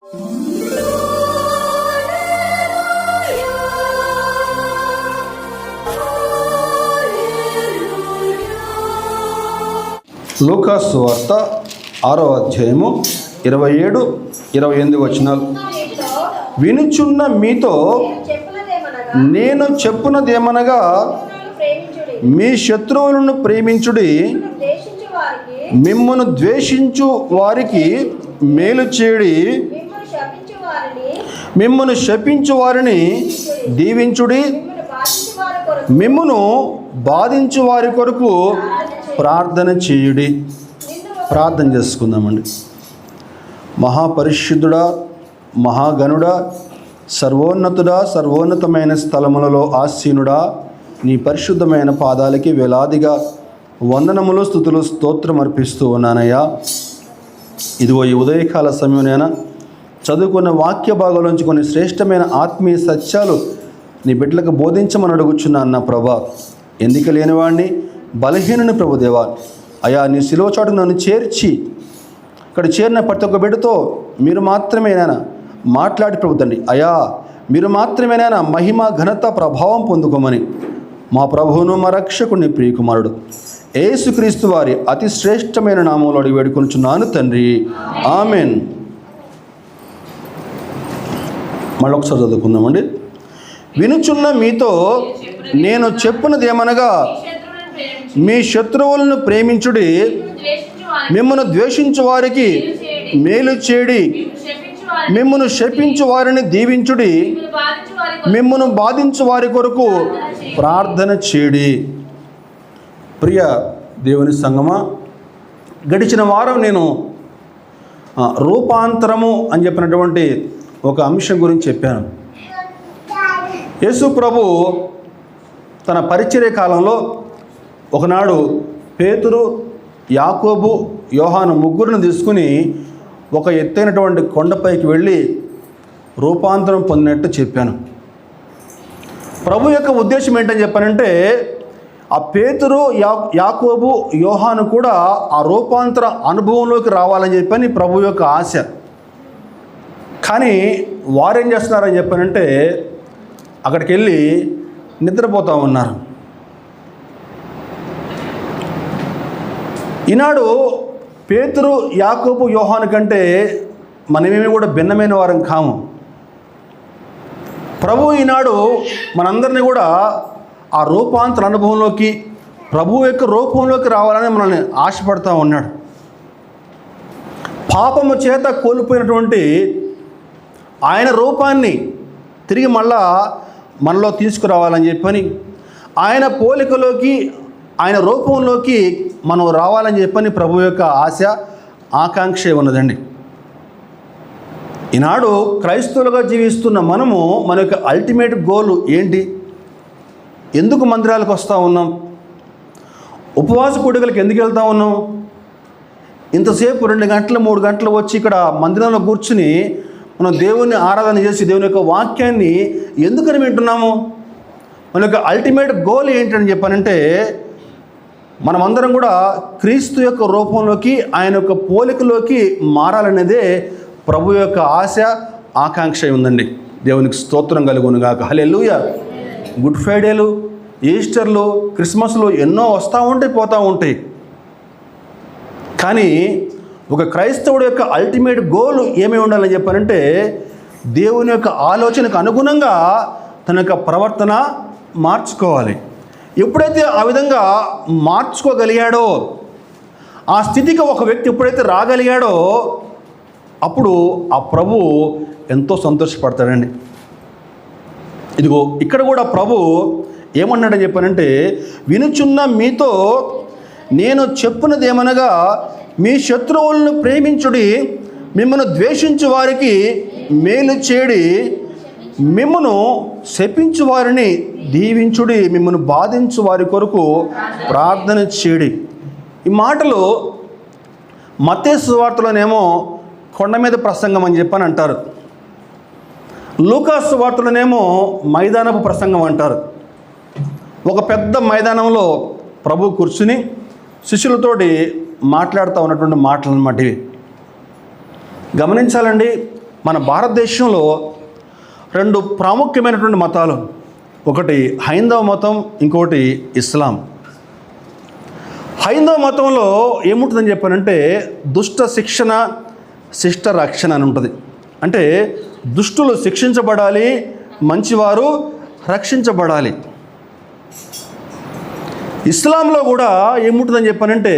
లూకాసు సువార్త 6వ అధ్యాయము 27-28 వచనాలు. వినుచున్న మీతో నేను చెప్పునదేమనగా, మీ శత్రువులను ప్రేమించుడి, మిమ్మును ద్వేషించు వారికి మేలు చేయుడి, మిమ్మును శపించు వారిని దీవించుడి, మిమ్మును బాధించు వారి కొరకు ప్రార్థన చేయుడి. ప్రార్థన చేసుకుందామండి. మహాపరిశుద్ధుడా, మహాగణుడా, సర్వోన్నతుడా, సర్వోన్నతమైన స్థలములలో ఆసీనుడా, నీ పరిశుద్ధమైన పాదాలకి వేలాదిగా వందనములు, స్తుతులు, స్తోత్రం అర్పిస్తూ ఉన్నానయ్యా. ఇదిగో ఈ ఉదయకాల సమయంలోనైనా చదువుకున్న వాక్య భాగంలోంచి కొన్ని శ్రేష్టమైన ఆత్మీయ సత్యాలు నీ బిడ్డలకు బోధించమని అడుగుచున్నాను నా ప్రభా. ఎందుకు లేనివాడిని, బలహీనుని ప్రభుదేవా. అయా, నీ శిలువ చాటు నన్ను చేర్చి ఇక్కడ చేరిన ప్రతి ఒక్క బిడ్డతో మీరు మాత్రమేనైనా మాట్లాడి ప్రభుతండి. అయా, మీరు మాత్రమేనైనా మహిమ, ఘనత, ప్రభావం పొందుకోమని మా ప్రభువును మా రక్షకుని ప్రియకుమారుడు యేసుక్రీస్తు వారి అతి శ్రేష్టమైన నామంలో అడిగి వేడుకొనుచున్నాను తండ్రి, ఆమెన్. మళ్ళీ ఒకసారి చదువుకుందామండి. వినుచున్న మీతో నేను చెప్పునదేమనగా, మీ శత్రువులను ప్రేమించుడి, మిమ్మను ద్వేషించు వారికి మేలు చేడి, మిమ్మను శపించు వారిని దీవించుడి, మిమ్మను బాధించు వారి కొరకు ప్రార్థన చేడి. ప్రియ దేవుని సంగమా, గడిచిన వారం నేను రూపాంతరము అని చెప్పినటువంటి ఒక అంశం గురించి చెప్పాను. యేసు ప్రభు తన పరిచర్య కాలంలో ఒకనాడు పేతురు, యాకోబు, యోహాను ముగ్గురిని తీసుకుని ఒక ఎత్తైనటువంటి కొండపైకి వెళ్ళి రూపాంతరం పొందినట్టు చెప్పాను. ప్రభు యొక్క ఉద్దేశం ఏంటని చెప్పానంటే, ఆ పేతురు, యాకోబు, యోహాను కూడా ఆ రూపాంతర అనుభవంలోకి రావాలని చెప్పని ప్రభు యొక్క ఆశ. కానీ వారేం చేస్తున్నారని చెప్పానంటే, అక్కడికి వెళ్ళి నిద్రపోతూ ఉన్నారు. ఈనాడు పేతురు, యాకోబు, యోహాను కంటే మనమేమి కూడా భిన్నమైన వారం కాము. ప్రభు ఈనాడు మనందరినీ కూడా ఆ రూపాంతర అనుభవంలోకి, ప్రభు యొక్క రూపంలోకి రావాలని మనల్ని ఆశపడుతూ ఉన్నాడు. పాపము చేత కోల్పోయినటువంటి ఆయన రూపాన్ని తిరిగి మళ్ళా మనలో తీసుకురావాలని చెప్పని, ఆయన పోలికలోకి, ఆయన రూపంలోకి మనం రావాలని చెప్పని ప్రభు యొక్క ఆశ, ఆకాంక్ష ఉన్నదండి. ఈనాడు క్రైస్తవులుగా జీవిస్తున్న మనము మన యొక్క అల్టిమేట్ గోల్ ఏంటి? ఎందుకు మందిరాలకు వస్తూ ఉన్నాం? ఉపవాస కూడికలకు ఎందుకు వెళ్తూ ఉన్నాం? ఇంతసేపు 2 గంటలు 3 గంటలు వచ్చి ఇక్కడ మందిరంలో కూర్చుని మనం దేవుని ఆరాధన చేసి దేవుని యొక్క వాక్యాన్ని ఎందుకని వింటున్నాము? మన యొక్క అల్టిమేట్ గోల్ ఏంటని చెప్పానంటే, మనమందరం కూడా క్రీస్తు యొక్క రూపంలోకి, ఆయన యొక్క పోలికలోకి మారాలనేదే ప్రభు యొక్క ఆశ, ఆకాంక్ష ఉందండి. దేవునికి స్తోత్రం కలుగునుగాక. హల్లెలూయా. గుడ్ ఫ్రైడేలు, ఈస్టర్లు, క్రిస్మస్లు ఎన్నో వస్తూ ఉంటాయి, పోతూ ఉంటాయి. కానీ ఒక క్రైస్తవుడు యొక్క అల్టిమేట్ గోల్ ఏమై ఉండాలని చెప్పారంటే, దేవుని యొక్క ఆలోచనకు అనుగుణంగా తన యొక్క ప్రవర్తన మార్చుకోవాలి. ఎప్పుడైతే ఆ విధంగా మార్చుకోగలిగాడో, ఆ స్థితికి ఒక వ్యక్తి ఎప్పుడైతే రాగలిగాడో, అప్పుడు ఆ ప్రభు ఎంతో సంతోషపడతాడండి. ఇదిగో ఇక్కడ కూడా ప్రభు ఏమన్నాడని చెప్పానంటే, వినుచున్న మీతో నేను చెప్పునదేమనగా, మీ శత్రువులను ప్రేమించుడి, మిమ్మను ద్వేషించు వారికి మేలు చేడి, మిమ్మను శపించు వారిని దీవించుడి, మిమ్మను బాధించు వారి కొరకు ప్రార్థన చేడి. ఈ మాటలు మత్తయి సువార్తలోనేమో కొండ మీద ప్రసంగం అని చెప్పని అంటారు. లూకాసు సువార్తలోనేమో మైదానపు ప్రసంగం అంటారు. ఒక పెద్ద మైదానంలో ప్రభు కూర్చుని శిష్యులతోటి మాట్లాడుతూ ఉన్నటువంటి మాటలు అన్నమాట ఇవి. గమనించాలండి, మన భారతదేశంలో రెండు ప్రాముఖ్యమైనటువంటి మతాలు, ఒకటి హైందవ మతం, ఇంకోటి ఇస్లాం. హైందవ మతంలో ఏముంటుందని చెప్పానంటే దుష్ట శిక్షణ శిష్ట రక్షణ అని ఉంటుంది. అంటే దుష్టులు శిక్షించబడాలి, మంచివారు రక్షించబడాలి. ఇస్లాంలో కూడా ఏముంటుందని చెప్పానంటే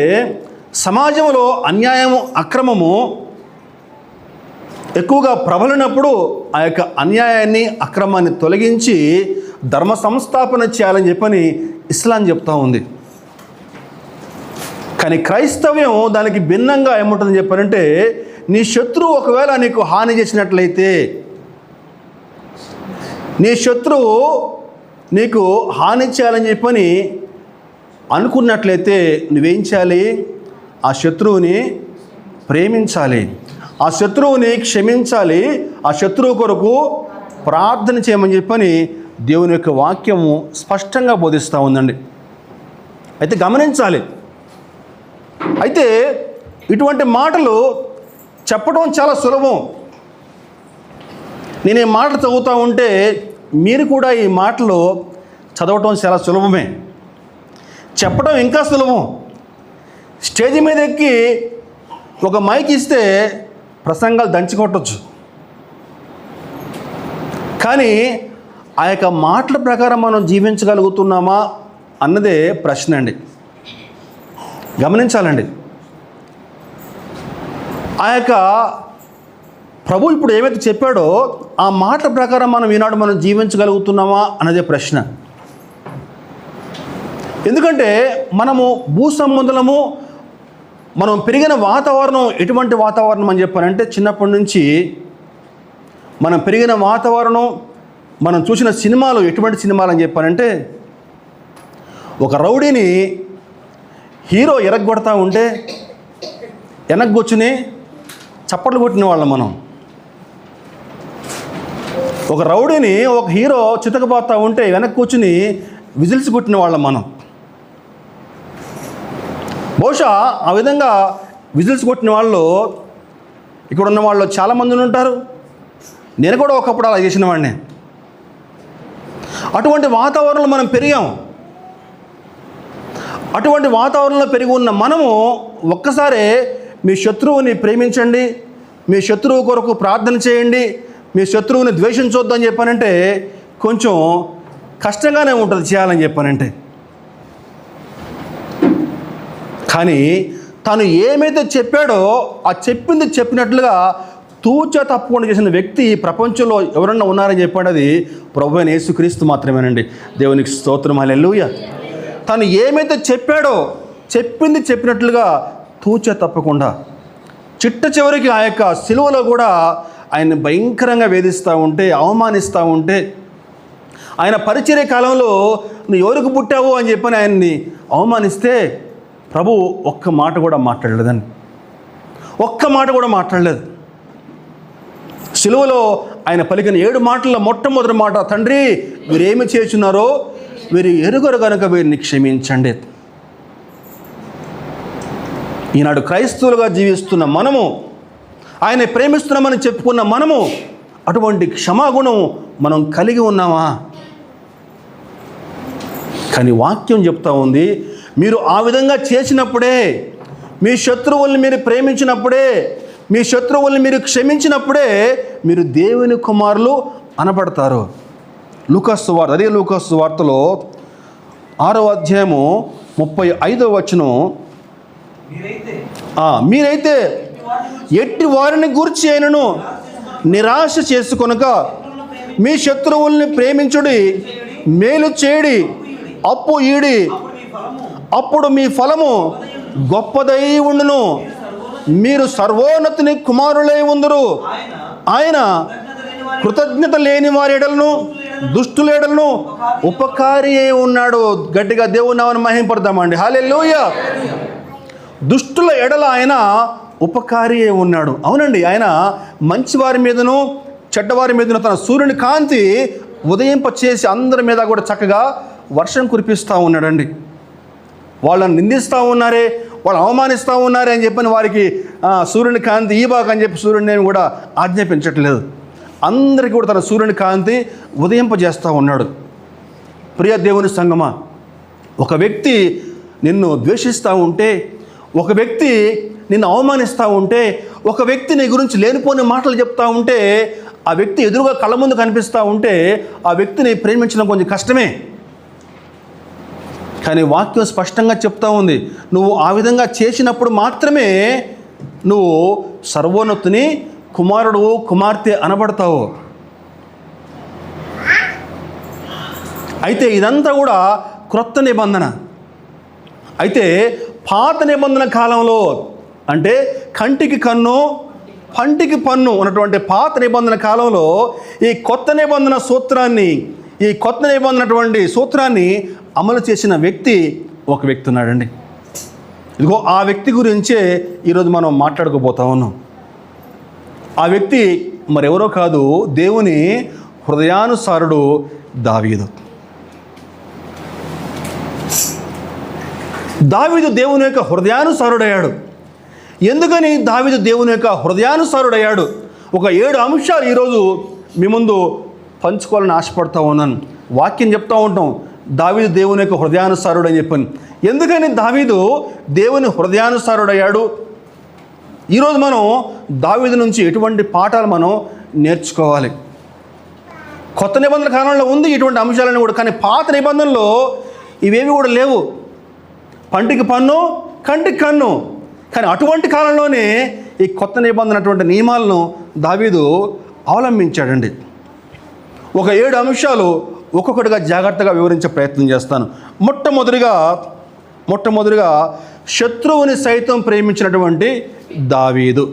సమాజంలో అన్యాయము అక్రమము ఎక్కువగా ప్రబలినప్పుడు ఆ యొక్క అన్యాయాన్ని అక్రమాన్ని తొలగించి ధర్మ సంస్థాపన చేయాలని చెప్పని ఇస్లాం చెప్తా ఉంది. కానీ క్రైస్తవ్యం దానికి భిన్నంగా ఏముంటుందని చెప్పారంటే నీ శత్రువు ఒకవేళ నీకు హాని చేసినట్లయితే, నీ శత్రువు నీకు హాని చేయాలని చెప్పని అనుకున్నట్లయితే నువ్వేం చేయాలి? ఆ శత్రువుని ప్రేమించాలి, ఆ శత్రువుని క్షమించాలి, ఆ శత్రువు కొరకు ప్రార్థన చేయమని చెప్పని దేవుని యొక్క వాక్యము స్పష్టంగా బోధిస్తూ ఉందండి. అయితే గమనించాలి. అయితే ఇటువంటి మాటలు చెప్పడం చాలా సులభం. నేను ఈ మాటలు చదువుతూ ఉంటే మీరు కూడా ఈ మాటలు చదవటం చాలా సులభమే, చెప్పడం ఇంకా సులభం. స్టేజ్ మీద ఎక్కి ఒక మైక్ ఇస్తే ప్రసంగాలు దంచుకొట్టచ్చు. కానీ ఆ యొక్క మాటల ప్రకారం మనం జీవించగలుగుతున్నామా అన్నదే ప్రశ్న అండి. గమనించాలండి. ఆ యొక్క ప్రభు ఇప్పుడు ఏమైతే చెప్పాడో ఆ మాటల ప్రకారం మనం ఈనాడు మనం జీవించగలుగుతున్నామా అన్నదే ప్రశ్న. ఎందుకంటే మనము భూ సంబంధులము, మనం పెరిగిన వాతావరణం ఎటువంటి వాతావరణం అని చెప్పారంటే చిన్నప్పటి నుంచి మనం పెరిగిన వాతావరణం, మనం చూసిన సినిమాలు ఎటువంటి సినిమాలు అని చెప్పారంటే ఒక రౌడీని హీరో ఎరగొడతా ఉంటే వెనక్కి కూర్చుని చప్పట్లు కొట్టిన వాళ్ళం మనం. ఒక రౌడీని ఒక హీరో చితకపోతా ఉంటే వెనక్కి కూర్చుని విజిల్స్ కొట్టిన వాళ్ళం మనం. బహుశా ఆ విధంగా విజిల్స్ కొట్టిన వాళ్ళు ఇక్కడ ఉన్న వాళ్ళు చాలామంది ఉంటారు. నేను కూడా ఒకప్పుడు అలా చేసిన వాడిని. అటువంటి వాతావరణంలో మనం పెరిగాం. అటువంటి వాతావరణంలో పెరిగి ఉన్న మనము ఒక్కసారే మీ శత్రువుని ప్రేమించండి, మీ శత్రువు కొరకు ప్రార్థన చేయండి, మీ శత్రువుని ద్వేషించొద్దు అని చెప్పానంటే కొంచెం కష్టంగానే ఉంటుంది చేయాలని చెప్పానంటే. కానీ తను ఏమైతే చెప్పాడో ఆ చెప్పింది చెప్పినట్లుగా తూచా తప్పకుండా చేసిన వ్యక్తి ప్రపంచంలో ఎవరన్నా ఉన్నారని చెప్పాడు, అది ప్రభువైన యేసుక్రీస్తు మాత్రమేనండి. దేవునికి స్తోత్రం, హల్లెలూయా. తను ఏమైతే చెప్పాడో చెప్పింది చెప్పినట్లుగా తూచా తప్పకుండా చిట్ట చివరికి ఆ యొక్క సిలువలో కూడా ఆయన్ని భయంకరంగా వేధిస్తూ ఉంటే, అవమానిస్తూ ఉంటే, ఆయన పరిచర్య కాలంలో నువ్వు ఎవరికి పుట్టావు అని చెప్పని ఆయన్ని అవమానిస్తే ప్రభు ఒక్క మాట కూడా మాట్లాడలేదని, ఒక్క మాట కూడా మాట్లాడలేదు. సిలువలో ఆయన పలికిన 7 మాటల్లో మొట్టమొదటి మాట, తండ్రి వీరేమి చేస్తున్నారో వీరు ఎరుగరు కనుక వీరిని క్షమించండి. ఈనాడు క్రైస్తవులుగా జీవిస్తున్న మనము, ఆయన ప్రేమిస్తున్నామని చెప్పుకున్న మనము అటువంటి క్షమాగుణం మనం కలిగి ఉన్నామా? కానీ వాక్యం చెప్తా ఉంది, మీరు ఆ విధంగా చేసినప్పుడే, మీ శత్రువుల్ని మీరు ప్రేమించినప్పుడే, మీ శత్రువుల్ని మీరు క్షమించినప్పుడే మీరు దేవుని కుమారులు అనబడతారు. లూకాసు సువార్త, అదే లూకాసు సువార్తలో 6వ అధ్యాయము 35వ వచనం, మీరైతే ఎట్టి వారిని గూర్చి అయినను నిరాశ చేసుకొనక మీ శత్రువుల్ని ప్రేమించుడి, మేలు చేయడి, అప్పు ఈడి, అప్పుడు మీ ఫలము గొప్పదై ఉండును, మీరు సర్వోన్నతుని కుమారులై ఉందురు. ఆయన కృతజ్ఞత లేని వారి ఎడలను దుష్టుల ఎడలను ఉపకారి అయి ఉన్నాడు. గట్టిగా దేవుని నామమును మహిమపడదామండి, హల్లెలూయా. దుష్టుల ఎడల ఆయన ఉపకారి అయి ఉన్నాడు. అవునండి, ఆయన మంచివారి మీదను చెడ్డవారి మీదను తన సూర్యుని కాంతి ఉదయింపచేసి అందరి మీద కూడా చక్కగా వర్షం కురిపిస్తూ ఉన్నాడండి. వాళ్ళని నిందిస్తూ ఉన్నారే, వాళ్ళు అవమానిస్తూ ఉన్నారు అని చెప్పని వారికి సూర్యుని కాంతి ఈ బాగా అని చెప్పి సూర్యుని ఏమి కూడా ఆజ్ఞాపించట్లేదు. అందరికీ కూడా తన సూర్యుని కాంతి ఉదయింపజేస్తూ ఉన్నాడు. ప్రియ దేవుని సంగమా, ఒక వ్యక్తి నిన్ను ద్వేషిస్తూ ఉంటే, ఒక వ్యక్తి నిన్ను అవమానిస్తూ ఉంటే, ఒక వ్యక్తి నీ గురించి లేనిపోని మాటలు చెప్తూ ఉంటే, ఆ వ్యక్తి ఎదురుగా కళ్ళ ముందు కనిపిస్తూ ఉంటే ఆ వ్యక్తిని ప్రేమించడం కొంచెం కష్టమే. కానీ వాక్యం స్పష్టంగా చెప్తా ఉంది, నువ్వు ఆ విధంగా చేసినప్పుడు మాత్రమే నువ్వు సర్వోన్నతుని కుమారుడు కుమార్తె అనబడతావు. అయితే ఇదంతా కూడా క్రొత్త నిబంధన. అయితే పాత నిబంధన కాలంలో అంటే కంటికి కన్ను పంటికి పన్ను ఉన్నటువంటి పాత నిబంధన కాలంలో ఈ కొత్త నిబంధన సూత్రాన్ని అమలు చేసిన వ్యక్తి ఒక వ్యక్తి ఉన్నాడండి. ఇదిగో ఆ వ్యక్తి గురించే ఈరోజు మనం మాట్లాడుకోబోతా ఉన్నాం. ఆ వ్యక్తి మరెవరో కాదు, దేవుని హృదయానుసారుడు దావీదు. దావీదు దేవుని యొక్క హృదయానుసారుడయ్యాడు. ఎందుకని దావీదు దేవుని యొక్క హృదయానుసారుడయ్యాడు? ఒక 7 అంశాలు ఈరోజు మీ ముందు పంచుకోవాలని ఆశపడతా ఉన్నాను. వాక్యం చెప్తూ ఉంటాం, దావీదు దేవుని యొక్క హృదయానుసారుడు అని చెప్పని. ఎందుకని దావీదు దేవుని హృదయానుసారుడయ్యాడు? ఈరోజు మనం దావీదు నుంచి ఎటువంటి పాఠాలు మనం నేర్చుకోవాలి? కొత్త నిబంధన కాలంలో ఉంది ఇటువంటి అంశాలను కూడా, కానీ పాత నిబంధనలో ఇవేవి కూడా లేవు. పంటికి పన్ను కంటికి కన్ను. కానీ అటువంటి కాలంలోనే ఈ కొత్త నిబంధన అటువంటి నియమాలను దావీదు అవలంబించాడండి. ఒక 7 అంశాలు ఒక్కొక్కటిగా జాగ్రత్తగా వివరించే ప్రయత్నం చేస్తాను. మొట్టమొదటిగా శత్రువుని సైతం ప్రేమించినటువంటి దావీదు.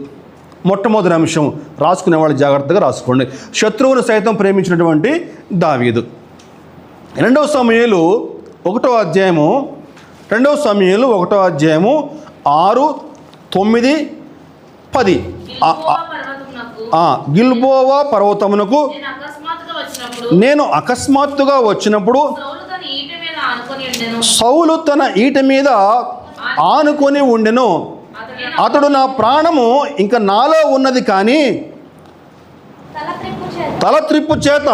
మొట్టమొదటి అంశం రాసుకునే వాళ్ళు జాగ్రత్తగా రాసుకోండి. శత్రువుని సైతం ప్రేమించినటువంటి దావీదు. 2 సమూయేలు 1వ అధ్యాయము 6, 9, 10. గిల్బోవా పర్వతమునకు నేను అకస్మాత్తుగా వచ్చినప్పుడు సౌలు తన ఈట మీద ఆనుకొని ఉండెను. అతడు నా ప్రాణము ఇంకా నాలో ఉన్నది, కానీ తలత్రిప్పు చేత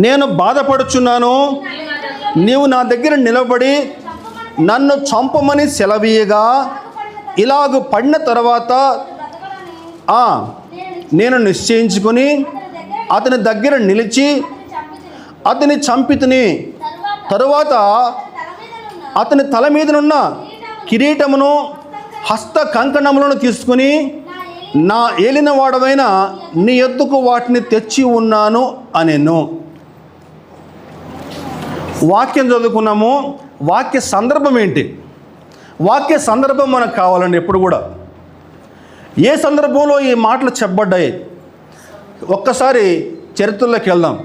నేను బాధపడుచున్నాను. నీవు నా దగ్గర నిలబడి నన్ను చంపమని సెలవీయగా, ఇలాగ పడిన తర్వాత నేను నిశ్చయించుకుని అతని దగ్గర నిలిచి అతని చంపితిని. తరువాత అతని తల మీదనున్న కిరీటమును హస్త కంకణములను తీసుకుని నా ఏలినవాడవైన నీ యొద్దకు వాటిని తెచ్చి ఉన్నాను అనెను. వాక్యం చదువుకున్నాము. వాక్య సందర్భం ఏంటి? వాక్య సందర్భం మనకు కావాలండి ఎప్పుడు కూడా. ఏ సందర్భంలో ఈ మాటలు చెప్పబడ్డాయి? ఒక్కసారి చరిత్రలోకి వెళ్దాం.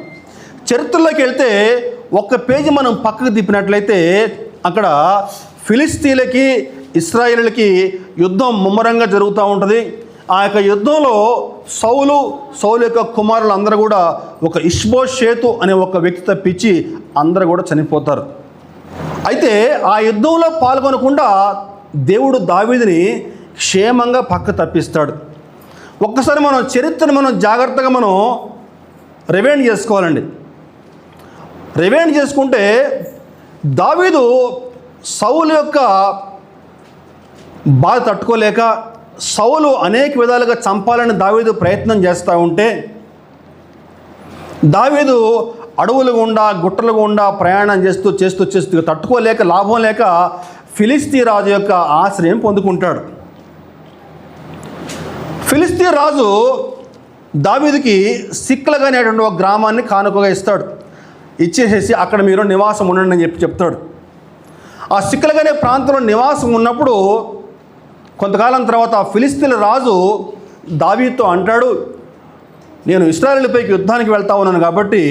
చరిత్రలోకి వెళ్తే ఒక్క పేజీ మనం పక్కకు తిప్పినట్లయితే అక్కడ ఫిలిస్తీన్లకి ఇశ్రాయేలులకి యుద్ధం ముమ్మరంగా జరుగుతూ ఉంటుంది. ఆ యొక్క యుద్ధంలో సౌలు యొక్క కుమారులు అందరూ కూడా ఒక ఇష్బోషేతు అనే ఒక వ్యక్తి తప్పించి అందరూ కూడా చనిపోతారు. అయితే ఆ యుద్ధంలో పాల్గొనకుండా దేవుడు దావీదుని క్షేమంగా పక్క తప్పిస్తాడు. ఒక్కసారి మనం చరిత్రను జాగ్రత్తగా రివైండ్ చేసుకోవాలండి. రివైండ్ చేసుకుంటే దావీదు సౌలు యొక్క బాధ తట్టుకోలేక సౌలు అనేక విధాలుగా చంపాలని దావీదు ప్రయత్నం చేస్తూ ఉంటే, దావీదు అడవులు గుండా గుట్టలు గుండా ప్రయాణం చేస్తూ తట్టుకోలేక లాభం లేక ఫిలిస్తీ రాజు యొక్క ఆశ్రయం పొందుకుంటాడు. ఫిలిస్తీ రాజు దావీదుకి సిక్లగ్ అనేటువంటి ఒక గ్రామాన్ని కానుకగా ఇస్తాడు. ఇచ్చేసేసి అక్కడ మీరు నివాసం ఉండండి అని చెప్తాడు. ఆ సిక్లగ్ అనే ప్రాంతంలో నివాసం ఉన్నప్పుడు కొంతకాలం తర్వాత ఆ ఫిలిస్తీన్ల రాజు దావీదుతో అంటాడు, నేను ఇశ్రాయేలుపైకి యుద్ధానికి వెళ్తా ఉన్నాను కాబట్టి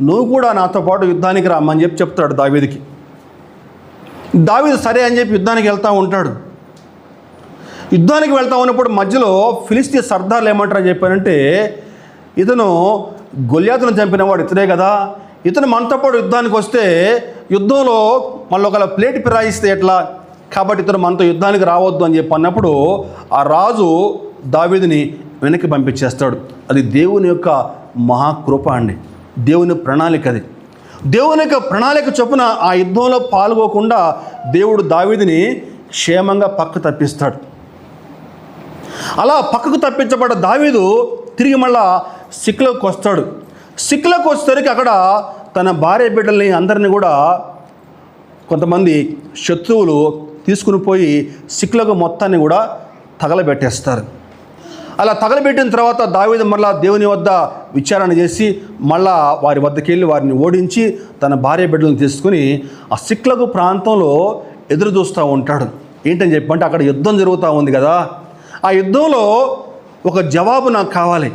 నువ్వు కూడా నాతో పాటు యుద్ధానికి రామని చెప్తాడు దావీదుకి. దావీదు సరే అని చెప్పి యుద్ధానికి వెళ్తూ ఉంటాడు. యుద్ధానికి వెళ్తా ఉన్నప్పుడు మధ్యలో ఫిలిస్తీ సర్దార్లు ఏమంటారని చెప్పారంటే, ఇతను గొల్యాతును చంపినవాడు ఇతనే కదా, ఇతను మనతో పాటు యుద్ధానికి వస్తే యుద్ధంలో మళ్ళీ ఒకవేళ ప్లేట్ ఫిరాయిస్తే ఎట్లా, కాబట్టి ఇతను మనతో యుద్ధానికి రావద్దు అని చెప్పి అన్నప్పుడు ఆ రాజు దావీదుని వెనక్కి పంపించేస్తాడు. అది దేవుని యొక్క మహాకృప అండి, దేవుని ప్రణాళిక. అది దేవుని యొక్క ప్రణాళిక చొప్పున ఆ యుద్ధంలో పాల్గొకుండా దేవుడు దావీదుని క్షేమంగా పక్కకు తప్పిస్తాడు. అలా పక్కకు తప్పించబడ్డ దావీదు తిరిగి మళ్ళా సిక్లోకి వస్తాడు. సిక్లోకి వచ్చేసరికి అక్కడ తన భార్య బిడ్డల్ని అందరినీ కూడా కొంతమంది శత్రువులు తీసుకుని పోయి సిక్లోకి మొత్తాన్ని కూడా తగలబెట్టేస్తారు. అలా తగలబెట్టిన తర్వాత దావీదు మళ్ళా దేవుని వద్ద విచారణ చేసి మళ్ళా వారి వద్దకు వెళ్ళి వారిని ఓడించి తన భార్య బిడ్డలను తీసుకుని ఆ సిక్లగు ప్రాంతంలో ఎదురు చూస్తూ ఉంటాడు. ఏంటని చెప్పంటే అక్కడ యుద్ధం జరుగుతూ ఉంది కదా, ఆ యుద్ధంలో ఒక జవాబు నాకు కావాలి,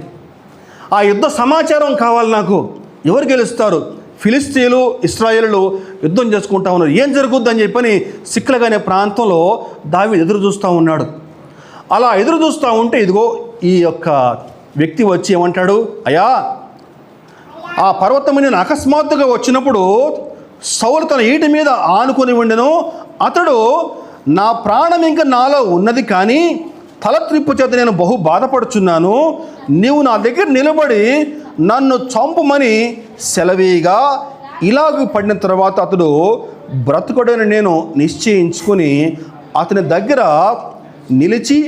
ఆ యుద్ధ సమాచారం కావాలి నాకు. ఎవరు గెలుస్తారు? ఫిలిస్తీన్లు ఇశ్రాయేలులు యుద్ధం చేసుకుంటా ఉన్నారు, ఏం జరుగుద్దని చెప్పని సిక్లగ్ అనే ప్రాంతంలో దావీదు ఎదురు చూస్తూ ఉన్నాడు. అలా ఎదురు చూస్తూ ఉంటే ఇదిగో ఈ యొక్క వ్యక్తి వచ్చి ఏమంటాడు, అయ్యా ఆ పర్వతము నేను అకస్మాత్తుగా వచ్చినప్పుడు సౌలు తన ఈటి మీద ఆనుకొని ఉండెను, అతడు నా ప్రాణం ఇంకా నాలో ఉన్నది కానీ తల త్రిప్పు చేత నేను బహు బాధపడుచున్నాను, నీవు నా దగ్గర నిలబడి నన్ను చంపుమని సెలవీగా ఇలాగ పడిన తర్వాత అతడు బ్రతుకుడని నేను నిశ్చయించుకొని అతని దగ్గర నిలిచి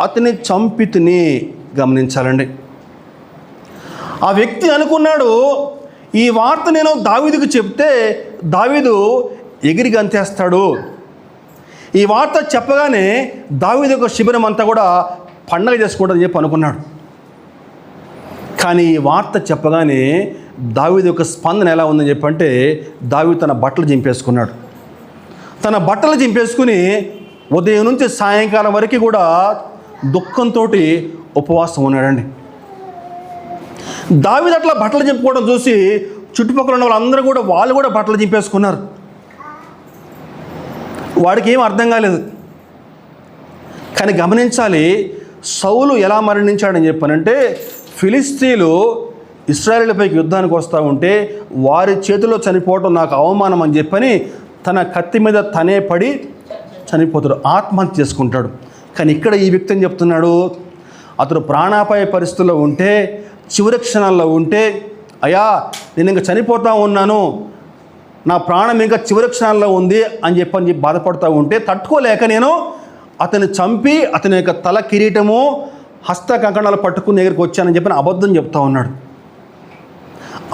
అతని చంపితిని. గమనించాలండి, ఆ వ్యక్తి అనుకున్నాడు ఈ వార్త నేను దావీదుకు చెప్తే దావీదు ఎగిరి గంతేస్తాడు, ఈ వార్త చెప్పగానే దావీదు యొక్క శిబిరం అంతా కూడా పండగ చేసుకుంటుందని చెప్పి అనుకున్నాడు. కానీ ఈ వార్త చెప్పగానే దావీదు యొక్క స్పందన ఎలా ఉందని చెప్పంటే దావీదు తన బట్టలు చింపేసుకున్నాడు. తన బట్టలు చింపేసుకుని ఉదయం నుంచి సాయంకాలం వరకు కూడా దుఃఖంతో ఉపవాసం ఉన్నాడండి. దావీదు అట్లా బట్టలు చింపుకోవడం చూసి చుట్టుపక్కల ఉన్న వాళ్ళందరూ కూడా వాళ్ళు కూడా బట్టలు చింపేసుకున్నారు. వాడికి ఏం అర్థం కాలేదు. కానీ గమనించాలి, సౌలు ఎలా మరణించాడని చెప్పానంటే ఫిలిస్తీన్లు ఇశ్రాయేలుపైకి యుద్ధానికి వస్తూ ఉంటే వారి చేతిలో చనిపోవటం నాకు అవమానం అని చెప్పని తన కత్తి మీద తనే పడి చనిపోతాడు, ఆత్మహత్య చేసుకుంటాడు. కానీ ఇక్కడ ఈ వ్యక్తి అని చెప్తున్నాడు, అతడు ప్రాణాపాయ పరిస్థితుల్లో ఉంటే చివరి క్షణాల్లో ఉంటే అయ్యా నేను ఇంకా చనిపోతూ ఉన్నాను, నా ప్రాణం ఇంకా చివరి క్షణాల్లో ఉంది అని చెప్పి బాధపడుతూ ఉంటే తట్టుకోలేక నేను అతన్ని చంపి అతని యొక్క తల కిరీటము హస్త కంకణాలు పట్టుకుని దగ్గరికి వచ్చానని చెప్పని అబద్ధం చెప్తా ఉన్నాడు.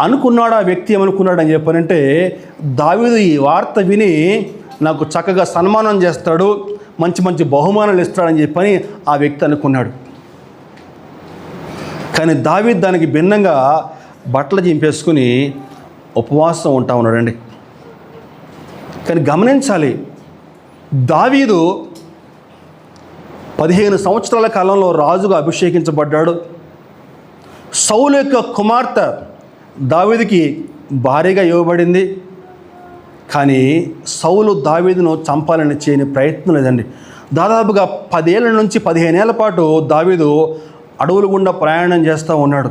అనుకున్నాడు ఆ వ్యక్తి ఏమనుకున్నాడు అని చెప్పానంటే దావీదు ఈ వార్త విని నాకు చక్కగా సన్మానం చేస్తాడు, మంచి మంచి బహుమానాలు ఇస్తాడని చెప్పని ఆ వ్యక్తి అనుకున్నాడు. కానీ దావీదు దానికి భిన్నంగా బట్టలు చింపేసుకుని ఉపవాసం ఉంటా ఉన్నాడండి. కానీ గమనించాలి, దావీదు 15 సంవత్సరాల కాలంలో రాజుగా అభిషేకించబడ్డాడు. సౌలు యొక్క కుమార్తె దావీదుకి భార్యగా ఇవ్వబడింది. కానీ సౌలు దావీదును చంపాలని చేయని ప్రయత్నం లేదండి. దాదాపుగా 10 ఏళ్ళ నుంచి 15 ఏళ్ల పాటు దావీదు అడవుల గుండా ప్రయాణం చేస్తూ ఉన్నాడు.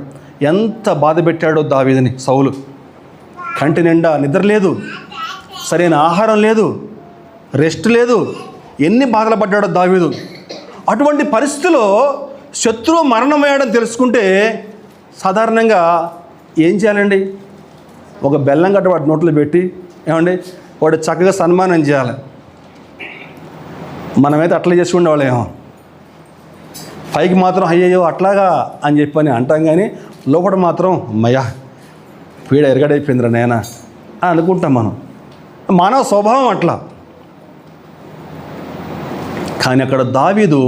ఎంత బాధ పెట్టాడో దావీదుని సౌలు. కంటి నిండా నిద్ర లేదు, సరైన ఆహారం లేదు, రెస్ట్ లేదు, ఎన్ని బాధలు పడ్డాడో దావీదు. అటువంటి పరిస్థితిలో శత్రువు మరణమయ్యాడని తెలుసుకుంటే సాధారణంగా ఏం చేయాలండి? ఒక బెల్లం గడ్డ వాడి నోట్లో పెట్టి ఏమండి వాడు చక్కగా సన్మానం చేయాలి. మనమైతే అట్లా చేసుకునే వాళ్ళేమో, పైకి మాత్రం అయ్యయ్యో అట్లాగా అని చెప్పని అంటాం, కానీ లోపల మాత్రం మయా పీడ ఎరగడైపోయిందిరా నేనా అని అనుకుంటాం మనం. మానవ స్వభావం అట్లా. కానీ అక్కడ దావీదు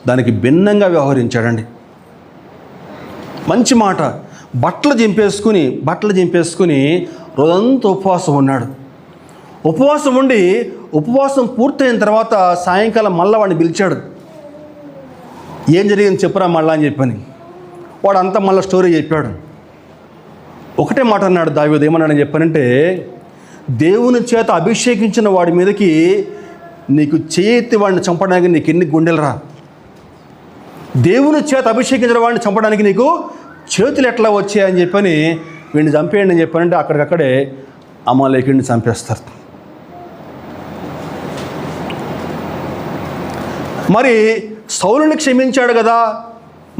దానికి భిన్నంగా వ్యవహరించాడండి. మంచి మాట, బట్టలు చింపేసుకుని రోజంతా ఉపవాసం ఉన్నాడు. ఉపవాసం ఉండి ఉపవాసం పూర్తయిన తర్వాత సాయంకాలం మళ్ళీ వాడిని పిలిచాడు. ఏం జరిగింది చెప్పురా మళ్ళా అని చెప్పని. వాడు అంతా మళ్ళీ స్టోరీ చెప్పాడు. ఒకటే మాట అన్నాడు దావీదు, ఏమన్నాడని చెప్పానంటే దేవుని చేత అభిషేకించిన వాడి మీదకి నీకు చేతి వాడిని చంపడానికి నీకు ఎన్ని గుండెలరా? దేవుని చేత అభిషేకించిన వాడిని చంపడానికి నీకు చేతులు ఎట్లా వచ్చాయని చెప్పని వీడిని చంపేయండి అని చెప్పానంటే అక్కడికక్కడే అమాలేకుడిని చంపేస్తారు. మరి సౌలుని క్షమించాడు కదా,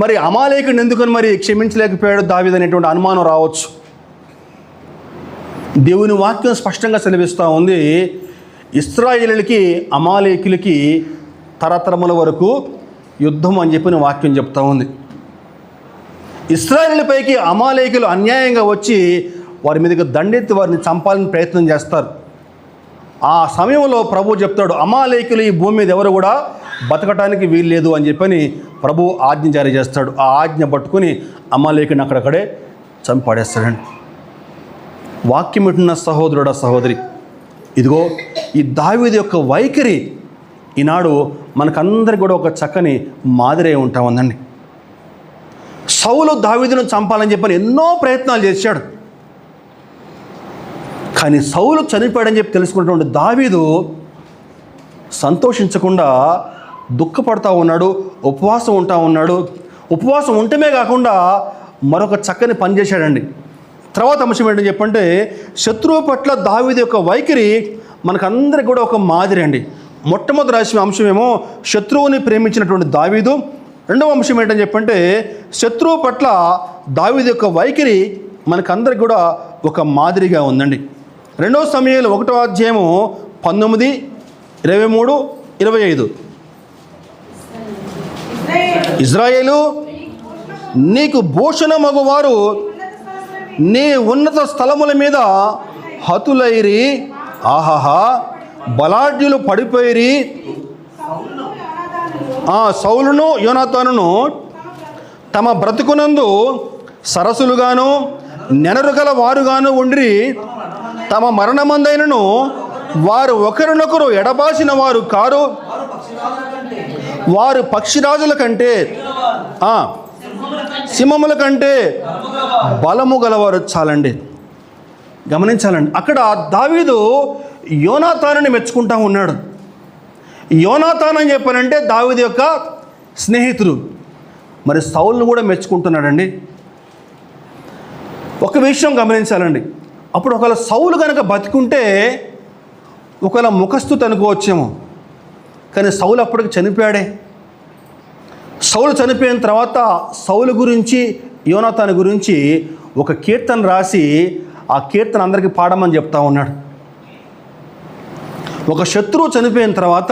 మరి అమాలేకుడిని ఎందుకని మరి క్షమించలేకపోయాడు దావీదు అనేటువంటి అనుమానం రావచ్చు. దేవుని వాక్యం స్పష్టంగా సెలవిస్తూ ఉంది, ఇశ్రాయేలులకి అమాలేకులకి తరతరముల వరకు యుద్ధం అని చెప్పిన వాక్యం చెప్తా ఉంది. ఇశ్రాయేలుపైకి అమాలేకులు అన్యాయంగా వచ్చి వారి మీదకి దండెత్తి వారిని చంపాలని ప్రయత్నం చేస్తారు. ఆ సమయంలో ప్రభు చెప్తాడు, అమాలేకులు ఈ భూమి మీద ఎవరు కూడా బతకటానికి వీల్లేదు అని చెప్పని ప్రభు ఆజ్ఞ జారీ చేస్తాడు. ఆ ఆజ్ఞ పట్టుకుని అమాలేకుని అక్కడక్కడే చంపాడేస్తాడండి. వాక్యం వింటున్న సహోదరుడా సహోదరి, ఇదిగో ఈ దావీదు యొక్క వైఖరి ఈనాడు మనకందరికి కూడా ఒక చక్కని మాదిరి ఉంటా ఉందండి. సౌలు దావీదును చంపాలని చెప్పని ఎన్నో ప్రయత్నాలు చేశాడు. కానీ సౌలు చనిపోయాడని చెప్పి తెలుసుకున్నటువంటి దావీదు సంతోషించకుండా దుఃఖపడతా ఉన్నాడు, ఉపవాసం ఉంటా ఉన్నాడు. ఉపవాసం ఉండటమే కాకుండా మరొక చక్కని పని చేశాడండి. తర్వాత అంశం ఏంటని చెప్పంటే, శత్రువు పట్ల దావీదు యొక్క వైఖరి మనకందరికి కూడా ఒక మాదిరి అండి. మొట్టమొదటి రాసిన అంశమేమో శత్రువుని ప్రేమించినటువంటి దావీదు. రెండవ అంశం ఏంటని చెప్పంటే, శత్రువు పట్ల దావీదు యొక్క వైఖరి మనకందరికి కూడా ఒక మాదిరిగా ఉందండి. 2 సమూయేలు 1వ అధ్యాయము 19, 23, 25. ఇజ్రాయేలు నీకు భూషణమగువారు నీ ఉన్నత స్థలముల మీద హతులైరి, ఆహాహా బలాఢ్యులు పడిపోయిరి. సౌలును యోనాతానును తమ బ్రతుకునందు సరసులుగాను నెనరుగల వారుగాను ఉండిరి. తమ మరణమందైనను వారు ఒకరినొకరు ఎడబాసిన వారు కారు. వారు పక్షిరాజుల కంటే సింహముల కంటే బలము గలవారు. చాలండి, గమనించాలండి. అక్కడ దావీదు యోనాతానుని మెచ్చుకుంటా ఉన్నాడు. యోనాతాను అని చెప్పానంటే దావీదు యొక్క స్నేహితుడు. మరి సౌలును కూడా మెచ్చుకుంటున్నాడండి. ఒక విషయం గమనించాలండి. అప్పుడు ఒకవేళ సౌలు కనుక బతికుంటే ఒకవేళ ముఖస్థుతి అనుకోవచ్చేమో, కానీ సౌలు అప్పటికి చనిపోయాడే. సౌలు చనిపోయిన తర్వాత సౌలు గురించి యోనాతాను గురించి ఒక కీర్తన రాసి ఆ కీర్తన అందరికీ పాడమని చెప్తా ఉన్నాడు. ఒక శత్రువు చనిపోయిన తర్వాత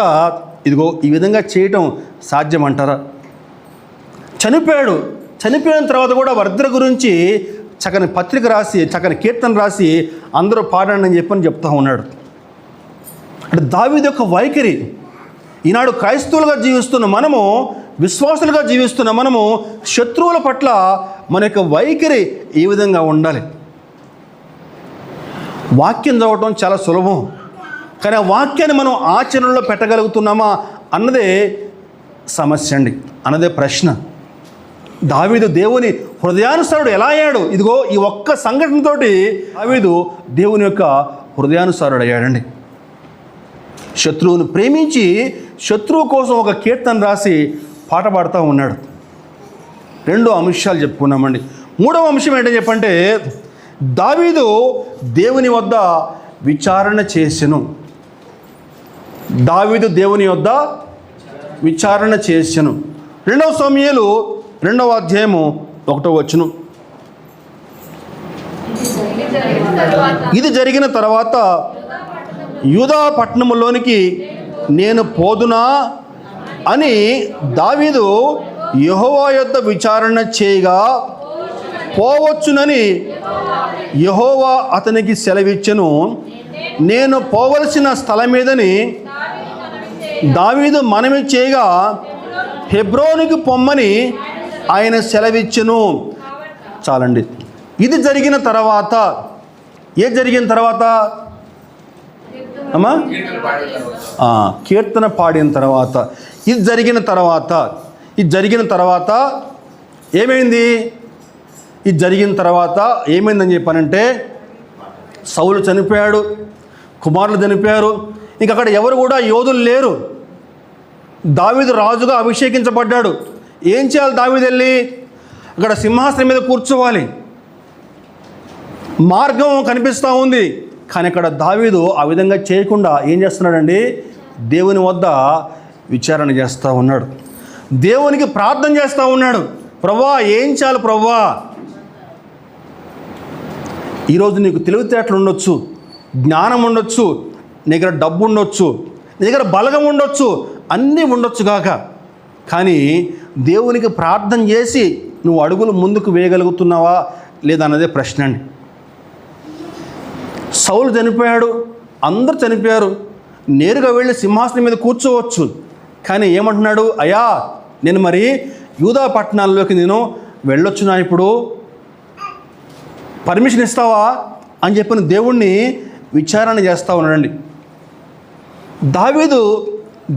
ఇదిగో ఈ విధంగా చేయటం సాధ్యమంటారా? చనిపోయాడు, చనిపోయిన తర్వాత కూడా వారిద్దరి గురించి చక్కని పత్రిక రాసి చక్కని కీర్తన రాసి అందరూ పాడండి అని చెప్పని చెప్తా ఉన్నాడు. అంటే దావీదు యొక్క వైఖరి, ఈనాడు క్రైస్తవులుగా జీవిస్తున్న మనము, విశ్వాసులుగా జీవిస్తున్న మనము శత్రువుల పట్ల మన యొక్క వైఖరి ఏ విధంగా ఉండాలి? వాక్యం చదవటం చాలా సులభం, కానీ ఆ వాక్యాన్ని మనం ఆచరణలో పెట్టగలుగుతున్నామా అన్నదే సమస్య అండి, అన్నదే ప్రశ్న. దావీదు దేవుని హృదయానుసారుడు ఎలా అయ్యాడు? ఇదిగో ఈ ఒక్క సంఘటనతోటి దావీదు దేవుని యొక్క హృదయానుసారుడు అయ్యాడండి. శత్రువును ప్రేమించి శత్రువు కోసం ఒక కీర్తన రాసి పాట పాడుతూ ఉన్నాడు. 2 అంశాలు చెప్పుకున్నామండి. 3వ అంశం ఏంటని చెప్పంటే, దావీదు దేవుని వద్ద విచారణ చేసెను. దావీదు దేవుని వద్ద విచారణ చేసెను. 2 సమూయేలు 2వ అధ్యాయము 1వ వచనం. ఇది జరిగిన తర్వాత యూదా పట్టణములోనికి నేను పోదునా అని దావీదు యెహోవా యొద్ద విచారణ చేయగా పోవచ్చునని యెహోవా అతనికి సెలవిచ్చెను. నేను పోవలసిన స్థలం మీదని దావీదు మనవి చేయగా హెబ్రోనుకి పొమ్మని ఆయన సెలవిచ్చెను. చాలండి. ఇది జరిగిన తర్వాత, ఏది జరిగిన తర్వాత అమ్మా? కీర్తన పాడిన తర్వాత, ఇది జరిగిన తర్వాత ఏమైంది? ఇది జరిగిన తర్వాత ఏమైందని చెప్పానంటే, సౌలు చనిపోయాడు, కుమారులు చనిపోయారు, ఇంక అక్కడ ఎవరు కూడా యోధులు లేరు. దావీదు రాజుగా అభిషేకించబడ్డాడు. ఏం చేయాలి? దావీదు వెళ్ళి అక్కడ సింహాసనం మీద కూర్చోవాలి. మార్గం కనిపిస్తూ ఉంది, కానీ అక్కడ దావీదు ఆ విధంగా చేయకుండా ఏం చేస్తున్నాడండి? దేవుని వద్ద విచారణ చేస్తూ ఉన్నాడు. దేవునికి ప్రార్థన చేస్తూ ఉన్నాడు. ప్రభువా ఏం చేయాలి ప్రభువా? ఈరోజు నీకు తెలివితేటలు ఉండొచ్చు, జ్ఞానం ఉండొచ్చు, నీ దగ్గర డబ్బు ఉండొచ్చు, నీ దగ్గర బలగం ఉండొచ్చు, అన్నీ ఉండొచ్చు కాక, కానీ దేవునికి ప్రార్థన చేసి నువ్వు అడుగులు ముందుకు వేయగలుగుతున్నావా లేదన్నదే ప్రశ్న అండి. సౌలు చనిపోయాడు, అందరూ చనిపోయారు, నేరుగా వెళ్ళి సింహాసనం మీద కూర్చోవచ్చు, కానీ ఏమంటున్నాడు? అయ్యా నేను మరి యూదా పట్టణాల్లోకి నేను వెళ్ళొచ్చునా, ఇప్పుడు పర్మిషన్ ఇస్తావా అని చెప్పిన దేవుణ్ణి విచారణ చేస్తూ ఉన్నాడండి. దావీదు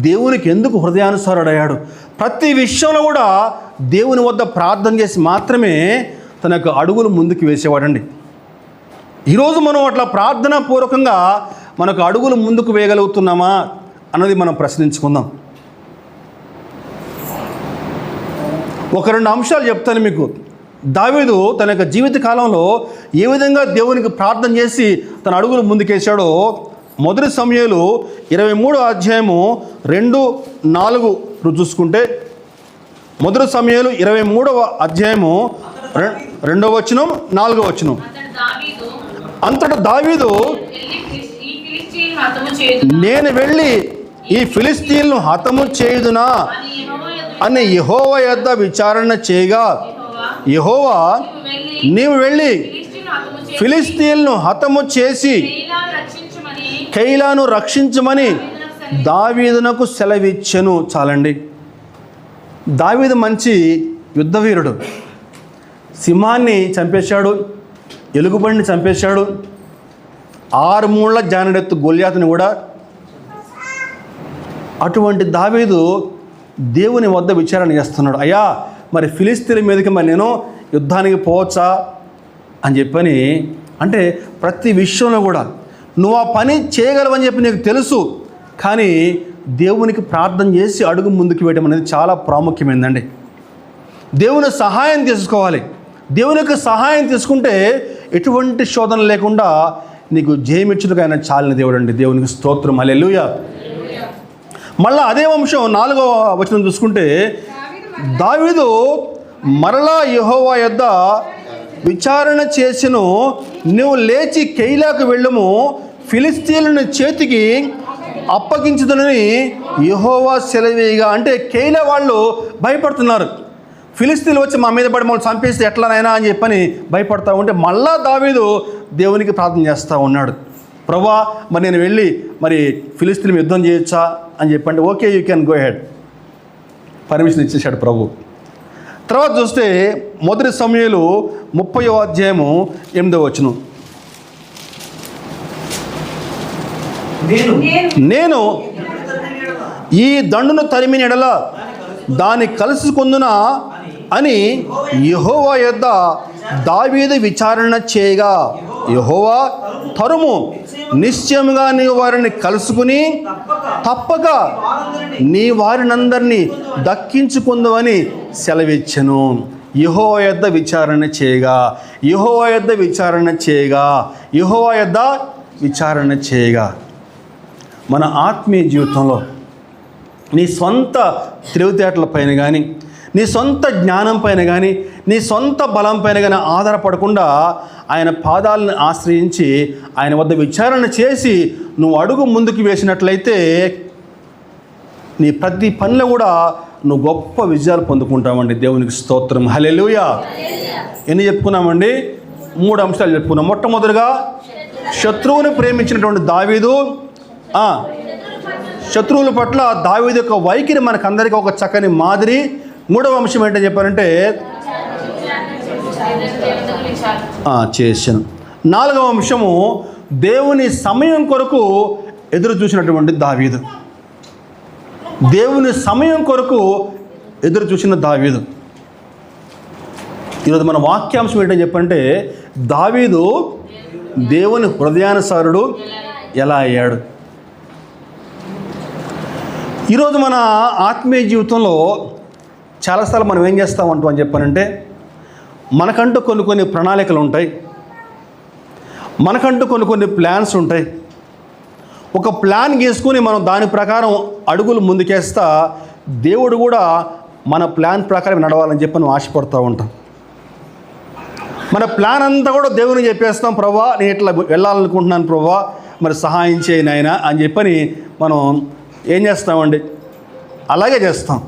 దేవునికి ఎందుకు హృదయానుసారుడయ్యాడు? ప్రతి విషయంలో కూడా దేవుని వద్ద ప్రార్థన చేసి మాత్రమే తన యొక్క అడుగులు ముందుకు వేసేవాడండి. ఈరోజు మనం అట్లా ప్రార్థనాపూర్వకంగా మనకు అడుగులు ముందుకు వేయగలుగుతున్నామా అన్నది మనం ప్రశ్నించుకుందాం. ఒక 2 అంశాలు చెప్తాను మీకు. దావీదు తన యొక్క జీవిత కాలంలో ఏ విధంగా దేవునికి ప్రార్థన చేసి తన అడుగులు ముందుకేశాడో మొదటి సమూయేలు 23వ అధ్యాయము 2-4 చూసుకుంటే, మొదటి సమూయేలు 23వ అధ్యాయము 2వ వచనం 4వ వచనం. అంతటా దావీదు నేను వెళ్ళి ఈ ఫిలిష్తీయులను హతము చేయుదునా అని యెహోవా యొద్ద విచారణ చేయగా, యెహోవా నీవు వెళ్ళి ఫిలిష్తీయులను హతము చేసి కైలాను రక్షించమని దావీదునకు సెలవిచ్చెను. చాలండి. దావీదు మంచి యుద్ధవీరుడు. సింహాన్ని చంపేశాడు, ఎలుగుబండిని చంపేశాడు, 6 మూళ్ళ జానడెత్తు గొల్యాతుని కూడా. అటువంటి దావీదు దేవుని వద్ద విచారణ చేస్తున్నాడు. అయ్యా మరి ఫిలిష్తీయుల మీదకి మరి నేను యుద్ధానికి పోవచ్చా అని చెప్పని, అంటే ప్రతి విషయంలో కూడా నువ్వు ఆ పని చేయగలవని చెప్పి నీకు తెలుసు, కానీ దేవునికి ప్రార్థన చేసి అడుగు ముందుకు వేయడం అనేది చాలా ప్రాముఖ్యమైందండి. దేవుని సహాయం తీసుకోవాలి. దేవుని యొక్క సహాయం తీసుకుంటే ఎటువంటి శోధన లేకుండా నీకు జయమిచ్చుటకు ఆయన చాలిన దేవుడు అండి. దేవునికి స్తోత్రం, హల్లెలూయా. మళ్ళా అదే వంశం 4వ వచనం చూసుకుంటే, దావీదు మరలా యెహోవా యొద్ద విచారణ చేసెను, నువ్వు లేచి కెయిలాకు వెళ్ళుము, ఫిలిష్తీయులను చేతికి అప్పగించుదునని యెహోవా సెలవేయగా. అంటే కెయిలా వాళ్ళు భయపడుతున్నారు, ఫిలిష్తీయులు వచ్చి మా మీద పడి మమ్మల్ని చంపేస్తే ఎట్లానైనా అని చెప్పని భయపడతా ఉంటే, మళ్ళా దావీదు దేవునికి ప్రార్థన చేస్తూ ఉన్నాడు. ప్రభువా మరి నేను వెళ్ళి మరి ఫిలిష్తీయులు యుద్ధం చేయొచ్చా అని చెప్పంటే, okay you can go head, permission ఇచ్చేశాడు ప్రభు. తర్వాత చూస్తే మొదటి సమూయేలు 30వ అధ్యాయము 8వ వచనం. నేను ఈ దండును తరిమిన ఎడల దాన్ని కలుసుకొందునా అని యెహోవా యొద్ద దావీదు విచారణ చేయగా, యెహోవా తరుము, నిశ్చయముగా నీవు వారిని కలుసుకుని తప్పక నీ వారినందరినీ దక్కించుకుందువని సెలవిచ్చెను. యెహోవా యొద్ద విచారణ చేయగా, యెహోవా యొద్ద విచారణ చేయగా, యెహోవా యొద్ద విచారణ చేయగా. మన ఆత్మీయ జీవితంలో నీ సొంత తెలివితేటల పైన కానీ, నీ సొంత జ్ఞానం పైన కానీ, నీ సొంత బలం పైన కానీ ఆధారపడకుండా ఆయన పాదాలను ఆశ్రయించి ఆయన వద్ద విచారణ చేసి నువ్వు అడుగు ముందుకు వేసినట్లయితే నీ ప్రతి పనిలో కూడా నువ్వు గొప్ప విజయాలు పొందుకుంటామండి. దేవునికి స్తోత్రం, హల్లెలూయా. ఎన్ని చెప్పుకున్నామండి? 3 అంశాలు చెప్పుకున్నాం. మొట్టమొదటిగా శత్రువుని ప్రేమించినటువంటి దావీదు, శత్రువుల పట్ల దావీదు యొక్క వైఖరి మనకందరికీ ఒక చక్కని మాదిరి. 3వ అంశం ఏంటని చెప్పారంటే చేశాను. 4వ అంశము దేవుని సమయం కొరకు ఎదురు చూసినటువంటి దావీదు. దేవుని సమయం కొరకు ఎదురు చూసిన దావీదు. ఈరోజు మన వాక్యాంశం ఏంటని చెప్పంటే, దావీదు దేవుని హృదయానుసారుడు ఎలా అయ్యాడు. ఈరోజు మన ఆత్మీయ జీవితంలో చాలాసార్లు మనం ఏం చేస్తామంటాం అని చెప్పానంటే, మనకంటూ కొన్ని ప్రణాళికలు ఉంటాయి, మనకంటూ కొన్ని ప్లాన్స్ ఉంటాయి. ఒక ప్లాన్ గీసుకుని మనం దాని ప్రకారం అడుగులు ముందుకేస్తా దేవుడు కూడా మన ప్లాన్ ప్రకారం నడవాలని చెప్పి మనం ఆశపడుతూ ఉంటాం. మన ప్లాన్ అంతా కూడా దేవునికి చెప్పేస్తాం, ప్రభా నేను ఇట్లా వెళ్ళాలనుకుంటున్నాను ప్రభా, మరి సహాయం చేయి నాయనా అని చెప్పని మనం ఏం చేస్తామండి, అలాగే చేస్తాం.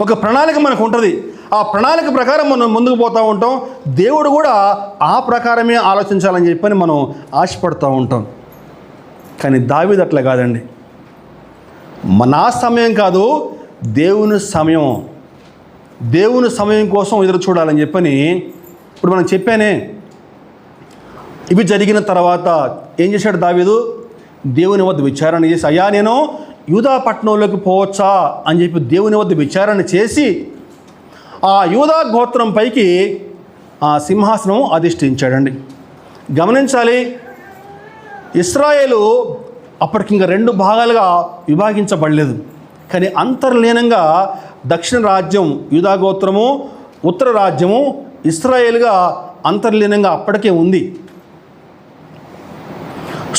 ఒక ప్రణాళిక మనకు ఉంటుంది, ఆ ప్రణాళిక ప్రకారం మనం ముందుకు పోతూ ఉంటాం. దేవుడు కూడా ఆ ప్రకారమే ఆలోచించాలని చెప్పని మనం ఆశపడుతూ ఉంటాం. కానీ దావీదు అట్లా కాదండి. నా సమయం కాదు, దేవుని సమయం, దేవుని సమయం కోసం ఎదురు చూడాలని చెప్పని ఇప్పుడు మనం చెప్పానే. ఇవి జరిగిన తర్వాత ఏం చేశాడు దావీదు? దేవుని వద్ద విచారణ చేసి, అయ్యా నేను యూదా పట్టణంలోకి పోవచ్చా అని చెప్పి దేవుని వద్ద విచారణ చేసి ఆ యూదా గోత్రం పైకి ఆ సింహాసనం అధిష్ఠించాడండి. గమనించాలి, ఇశ్రాయేలు అప్పటికి ఇంకా 2 భాగాలుగా విభాగించబడలేదు. కానీ అంతర్లీనంగా దక్షిణ రాజ్యం యూదా గోత్రము, ఉత్తర రాజ్యము ఇశ్రాయేలుగా అంతర్లీనంగా అప్పటికే ఉంది.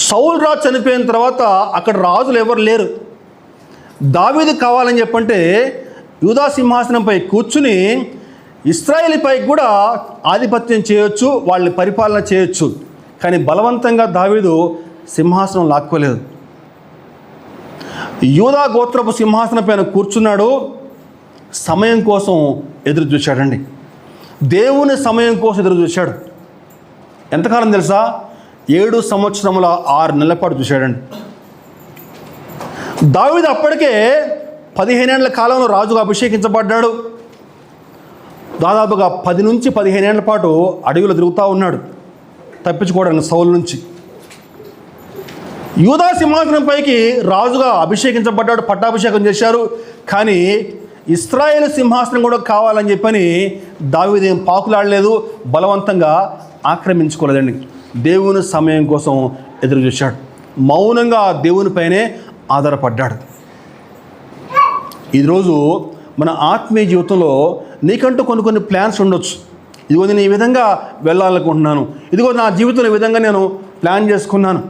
సౌలు రాజు చనిపోయిన తర్వాత అక్కడ రాజులు ఎవరు లేరు. దావీదు కావాలని చెప్పంటే యూదా సింహాసనంపై కూర్చుని ఇశ్రాయేలుపై కూడా ఆధిపత్యం చేయొచ్చు, వాళ్ళని పరిపాలన చేయొచ్చు. కానీ బలవంతంగా దావీదు సింహాసనం లాక్కోలేదు. యూదా గోత్రపు సింహాసనం పైన కూర్చున్నాడు. సమయం కోసం ఎదురు చూశాడండి. దేవుని సమయం కోసం ఎదురు చూశాడు. ఎంతకాలం తెలుసా? 7 సంవత్సరముల 6 నెలల పాటు చూశాడండి. దావీదు అప్పటికే 15 ఏళ్ల కాలంలో రాజుగా అభిషేకించబడ్డాడు. దాదాపుగా 10 నుంచి 15 ఏళ్ల పాటు అడవిలో తిరుగుతూ ఉన్నాడు తప్పించుకోవడానికి సౌలు నుంచి. యూదా సింహాసనం పైకి రాజుగా అభిషేకించబడ్డాడు, పట్టాభిషేకం చేశారు. కానీ ఇశ్రాయేలు సింహాసనం కూడా కావాలని చెప్పని దావీదు ఏం పాకులాడలేదు, బలవంతంగా ఆక్రమించుకోలేదండి. దేవుని సమయం కోసం ఎదురు చూశాడు, మౌనంగా దేవునిపైనే ఆధారపడ్డాడు. ఈరోజు మన ఆత్మీయ జీవితంలో నీకంటూ కొన్ని ప్లాన్స్ ఉండొచ్చు. ఇదిగో నేను ఈ విధంగా వెళ్ళాలనుకుంటున్నాను, ఇదిగో నా జీవితంలో ఈ విధంగా నేను ప్లాన్ చేసుకున్నాను.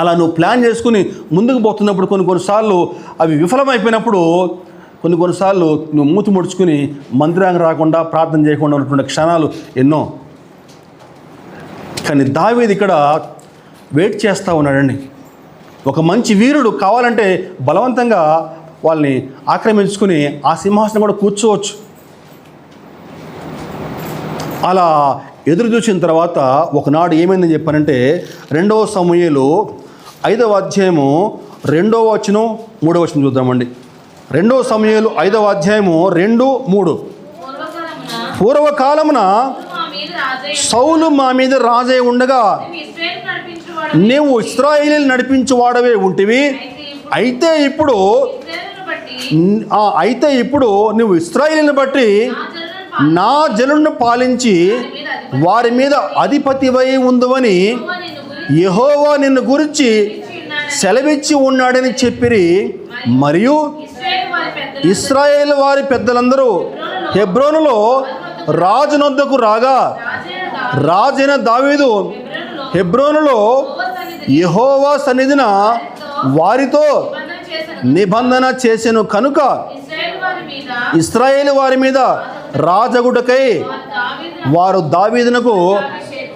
అలా నువ్వు ప్లాన్ చేసుకుని ముందుకు పోతున్నప్పుడు కొన్నిసార్లు అవి విఫలమైపోయినప్పుడు కొన్నిసార్లు నువ్వు మూతి ముడుచుకుని మందిరానికి రాకుండా ప్రార్థన చేయకుండా ఉన్నటువంటి క్షణాలు ఎన్నో. కానీ దావీదు ఇక్కడ వెయిట్ చేస్తూ ఉన్నాడండి. ఒక మంచి వీరుడు కావాలంటే బలవంతంగా వాళ్ళని ఆక్రమించుకుని ఆ సింహాసనం కూడా కూర్చోవచ్చు. అలా ఎదురు చూసిన తర్వాత ఒకనాడు ఏమైందని చెప్పానంటే 2వ సమూయేలు 5వ అధ్యాయము 2వ వచనం 3వ వచనం చూద్దామండి. 2వ సమూయేలు 5వ అధ్యాయము 2, 3. పూర్వకాలమున సౌలు మా మీద రాజై ఉండగా నీవు ఇశ్రాయేలు నడిపించువాడవే ఉంటివి. అయితే ఇప్పుడు నువ్వు ఇశ్రాయేలుని బట్టి నా జనులను పాలించి వారి మీద అధిపతివై ఉందువని యెహోవా నిన్ను గురించి సెలవిచ్చి ఉన్నాడని చెప్పిరి. మరియు ఇశ్రాయేలు వారి పెద్దలందరూ హెబ్రోనులో రాజునొద్దకు రాగా రాజైన దావీదు హెబ్రోనులో యెహోవా సన్నిధిన వారితో నిబంధన చేసెను కనుక ఇశ్రాయేలు వారి మీద రాజగుటకై వారు దావీదునకు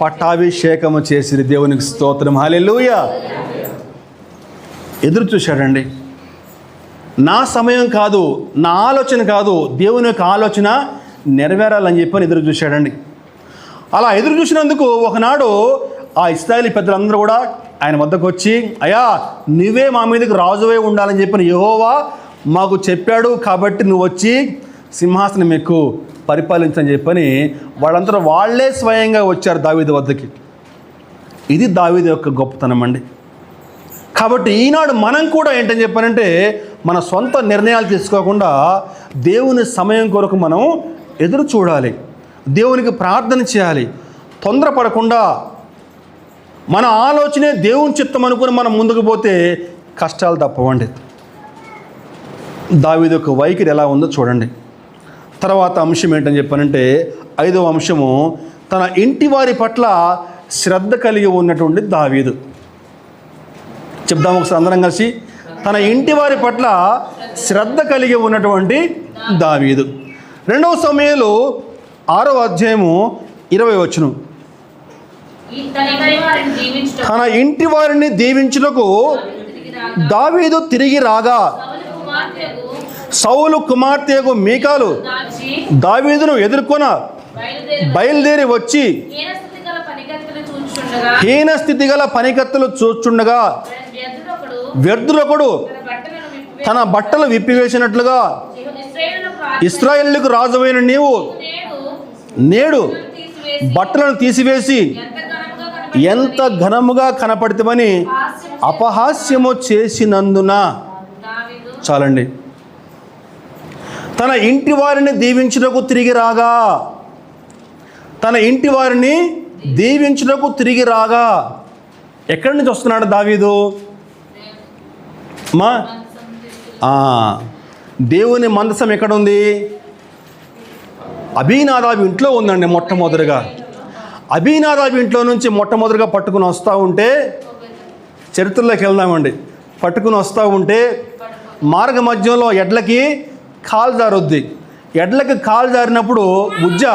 పట్టాభిషేకము చేసిరి. దేవునికి స్తోత్రం, హల్లెలూయా. ఎదురు చూశాడండి. నా సమయం కాదు, నా ఆలోచన కాదు, దేవుని యొక్క ఆలోచన నెరవేరాలని చెప్పని ఎదురు చూశాడండి. అలా ఎదురు చూసినందుకు ఒకనాడు ఆ ఇశ్రాయేలు పెద్దలందరూ కూడా ఆయన వద్దకు వచ్చి, అయ్యా నువ్వే మా మీదకి రాజువే ఉండాలని చెప్పిన యెహోవా మాకు చెప్పాడు, కాబట్టి నువ్వు వచ్చి సింహాసనం ఎక్కు, పరిపాలించని చెప్పని వాళ్ళందరూ వాళ్ళే స్వయంగా వచ్చారు దావీదు వద్దకి. ఇది దావీదు యొక్క గొప్పతనం అండి. కాబట్టి ఈనాడు మనం కూడా ఏంటని చెప్పానంటే మన సొంత నిర్ణయాలు తీసుకోకుండా దేవుని సమయం కొరకు మనం ఎదురు చూడాలి, దేవునికి ప్రార్థన చేయాలి. తొందరపడకుండా మన ఆలోచనే దేవుని చిత్తం అనుకుని మనం ముందుకు పోతే కష్టాలు తప్పవండి. దావీదు యొక్క వైఖరి ఎలా ఉందో చూడండి. తర్వాత అంశం ఏంటని చెప్పానంటే 5వ అంశము, తన ఇంటి వారి పట్ల శ్రద్ధ కలిగి ఉన్నటువంటి దావీదు. చెప్దాం ఒకసారి అందరం కలిసి. తన ఇంటి వారి పట్ల శ్రద్ధ కలిగి ఉన్నటువంటి దావీదు. 2 సమూయేలు 6వ అధ్యాయము 20వ వచనం. తన ఇంటి వారిని దీవించుటకు దావీదు తిరిగి రాగా సౌలు కుమార్తెకు మీకాలు దావీదును ఎదుర్కొన బయలుదేరి వచ్చి హీన స్థితి గల పనికత్తులు చూచుండగా వ్యర్థులొకడు తన బట్టలు విప్పివేసినట్లుగా ఇశ్రాయేలుకు రాజువైన నీవు నేడు బట్టలను తీసివేసి ఎంత ఘనముగా కనపడితేమని అపహాస్యము చేసినందున. చాలండి. తన ఇంటి వారిని దీవించుటకు తిరిగి రాగా, తన ఇంటి వారిని దీవించుటకు తిరిగి రాగా. ఎక్కడి నుంచి వస్తున్నాడు దావీదు? మా దేవుని మందసం ఎక్కడుంది? అబీనాదాబు ఇంట్లో ఉందండి. మొట్టమొదటిగా అబీనాదాబు ఇంట్లో నుంచి మొట్టమొదటిగా పట్టుకుని వస్తూ ఉంటే, చరిత్రలోకి వెళ్దామండి. పట్టుకుని వస్తూ ఉంటే మార్గ మధ్యంలో ఎడ్లకి కాలు జారుద్ది. ఎడ్లకి కాలు జారినప్పుడు ఉజ్జ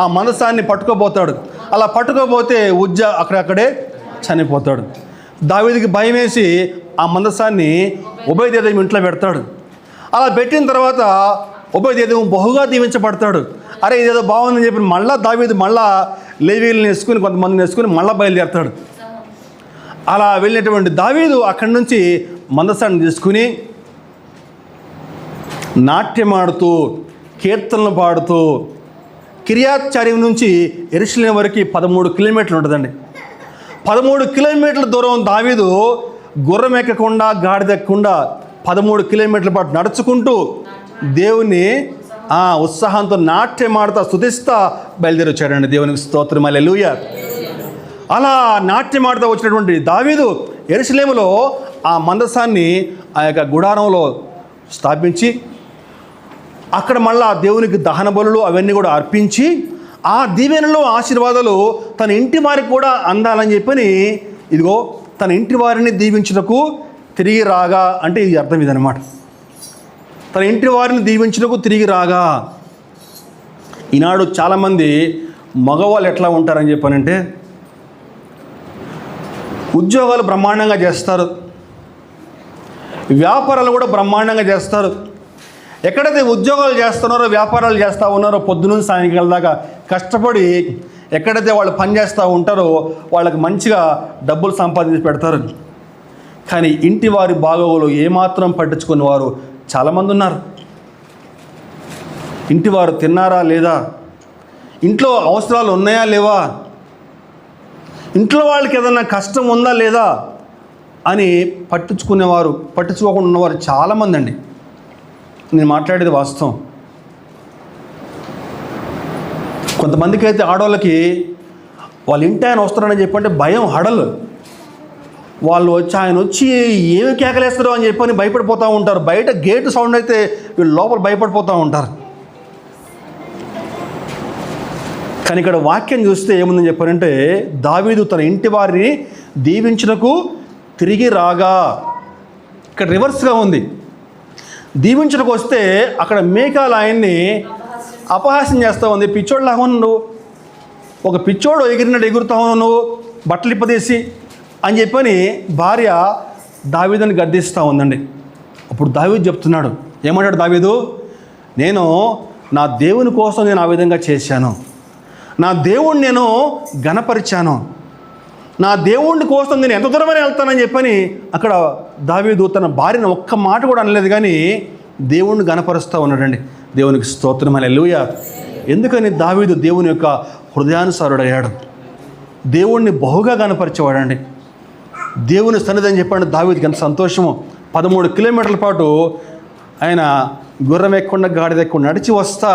ఆ మందసాన్ని పట్టుకోపోతాడు. అలా పట్టుకోపోతే ఉజ్జ అక్కడే చనిపోతాడు. దావీదుకి భయం వేసి ఆ మందసాన్ని ఉబేదెదోము ఇంట్లో పెడతాడు. అలా పెట్టిన తర్వాత ఉబేదెదోము బహుగా దీవించబడతాడు. అరే ఇదేదో బాగుందని చెప్పి మళ్ళా దావీదు మళ్ళా లేవీలను వేసుకుని కొంతమందిని వేసుకుని మళ్ళీ బయలుదేరుతాడు. అలా వెళ్ళినటువంటి దావీదు అక్కడి నుంచి మందసాన్ని తీసుకుని నాట్యమాడుతూ కీర్తనలు పాడుతూ కిర్యాత్చారిం నుంచి యెరూషలేము వరకు 13 కిలోమీటర్లు ఉంటుందండి. 13 కిలోమీటర్ల దూరం దావీదు గుర్రం ఎక్కకుండా గాడిదెక్కకుండా 13 కిలోమీటర్ల పాటు నడుచుకుంటూ దేవుని ఉత్సాహంతో నాట్యమాడుతా స్తుతిస్తా బయలుదేరి వచ్చాడండి. దేవునికి స్తోత్రం, హల్లెలూయా. అలా నాట్యమాడుతూ వచ్చినటువంటి దావీదు యెరూషలేములో ఆ మందసాన్ని ఆ యొక్క గుడారంలో స్థాపించి అక్కడ మళ్ళా దేవునికి దహన బలులు అవన్నీ కూడా అర్పించి ఆ దీవెనలు ఆశీర్వాదాలు తన ఇంటి వారికి కూడా అందాలని చెప్పని ఇదిగో తన ఇంటి వారిని దీవించుటకు తిరిగి రాగా అంటే ఇది అర్థం ఇదనమాట. తన ఇంటి వారిని దీవించుటకు తిరిగి రాగా. ఈనాడు చాలామంది మగవాళ్ళు ఎట్లా ఉంటారని చెప్పానంటే ఉద్యోగాలు బ్రహ్మాండంగా చేస్తారు, వ్యాపారాలు కూడా బ్రహ్మాండంగా చేస్తారు. ఎక్కడైతే ఉద్యోగాలు చేస్తున్నారో వ్యాపారాలు చేస్తూ ఉన్నారో పొద్దునుంచి సాయంకాలం దాకా కష్టపడి ఎక్కడైతే వాళ్ళు పని చేస్తూ ఉంటారో వాళ్ళకి మంచిగా డబ్బులు సంపాదించి పెడతారు. కానీ ఇంటి వారి బాగోగులు ఏమాత్రం పట్టించుకునే వారు చాలామంది ఉన్నారు. ఇంటి వారు తిన్నారా లేదా, ఇంట్లో అవసరాలు ఉన్నాయా లేవా, ఇంట్లో వాళ్ళకి ఏదైనా కష్టం ఉందా లేదా అని పట్టించుకోకుండా ఉన్నవారు చాలామంది అండి. నేను మాట్లాడేది వాస్తవం. కొంతమందికి అయితే ఆడవాళ్ళకి వాళ్ళ ఇంటి ఆయన వస్తున్నాడని చెప్పంటే భయం, హడలు. వాళ్ళు ఆయన వచ్చి ఏమి కేకలేస్తారో అని చెప్పని భయపడిపోతూ ఉంటారు. బయట గేటు సౌండ్ అయితే వీళ్ళు లోపల భయపడిపోతూ ఉంటారు. కానీ ఇక్కడ వాక్యం చూస్తే ఏముందని చెప్పారంటే దావీదు తన ఇంటి వారిని దీవించుటకు తిరిగి రాగా. ఇక్కడ రివర్స్గా ఉంది. దీవించుటకు వస్తే అక్కడ మీకాలు ఆయన్ని అపహాస్యం చేస్తూ ఉంది. పిచ్చోడులాగా నువ్వు ఒక పిచ్చోడు ఎగిరినట్టు ఎగురుతావు నువ్వు బట్టలు ఇప్పదీసి అని చెప్పని భార్య దావీదుని గద్దిస్తూ ఉందండి. అప్పుడు దావీదు చెప్తున్నాడు, ఏమంటాడు దావీదు, నేను నా దేవుని కోసం నేను ఆ విధంగా చేశాను, నా దేవుణ్ణి నేను ఘనపరిచాను, నా దేవుణ్ణి కోసం నేను ఎంత దూరమైనా వెళ్తానని చెప్పని అక్కడ దావీదు తన భార్యను ఒక్క మాట కూడా అనలేదు, కానీ దేవుణ్ణి ఘనపరుస్తూ ఉన్నాడండి. దేవునికి స్తోత్రం, హల్లెలూయా. ఎందుకని దావీదు దేవుని యొక్క హృదయానుసారుడయ్యాడు, దేవుణ్ణి బహుగా ఘనపరిచేవాడండి. దేవుని సన్నిధి అని చెప్పండి దావీదుకి ఎంత సంతోషము. 13 కిలోమీటర్ల పాటు ఆయన గుర్రం ఎక్కకుండా గాడిద ఎక్కకుండా నడిచి వస్తా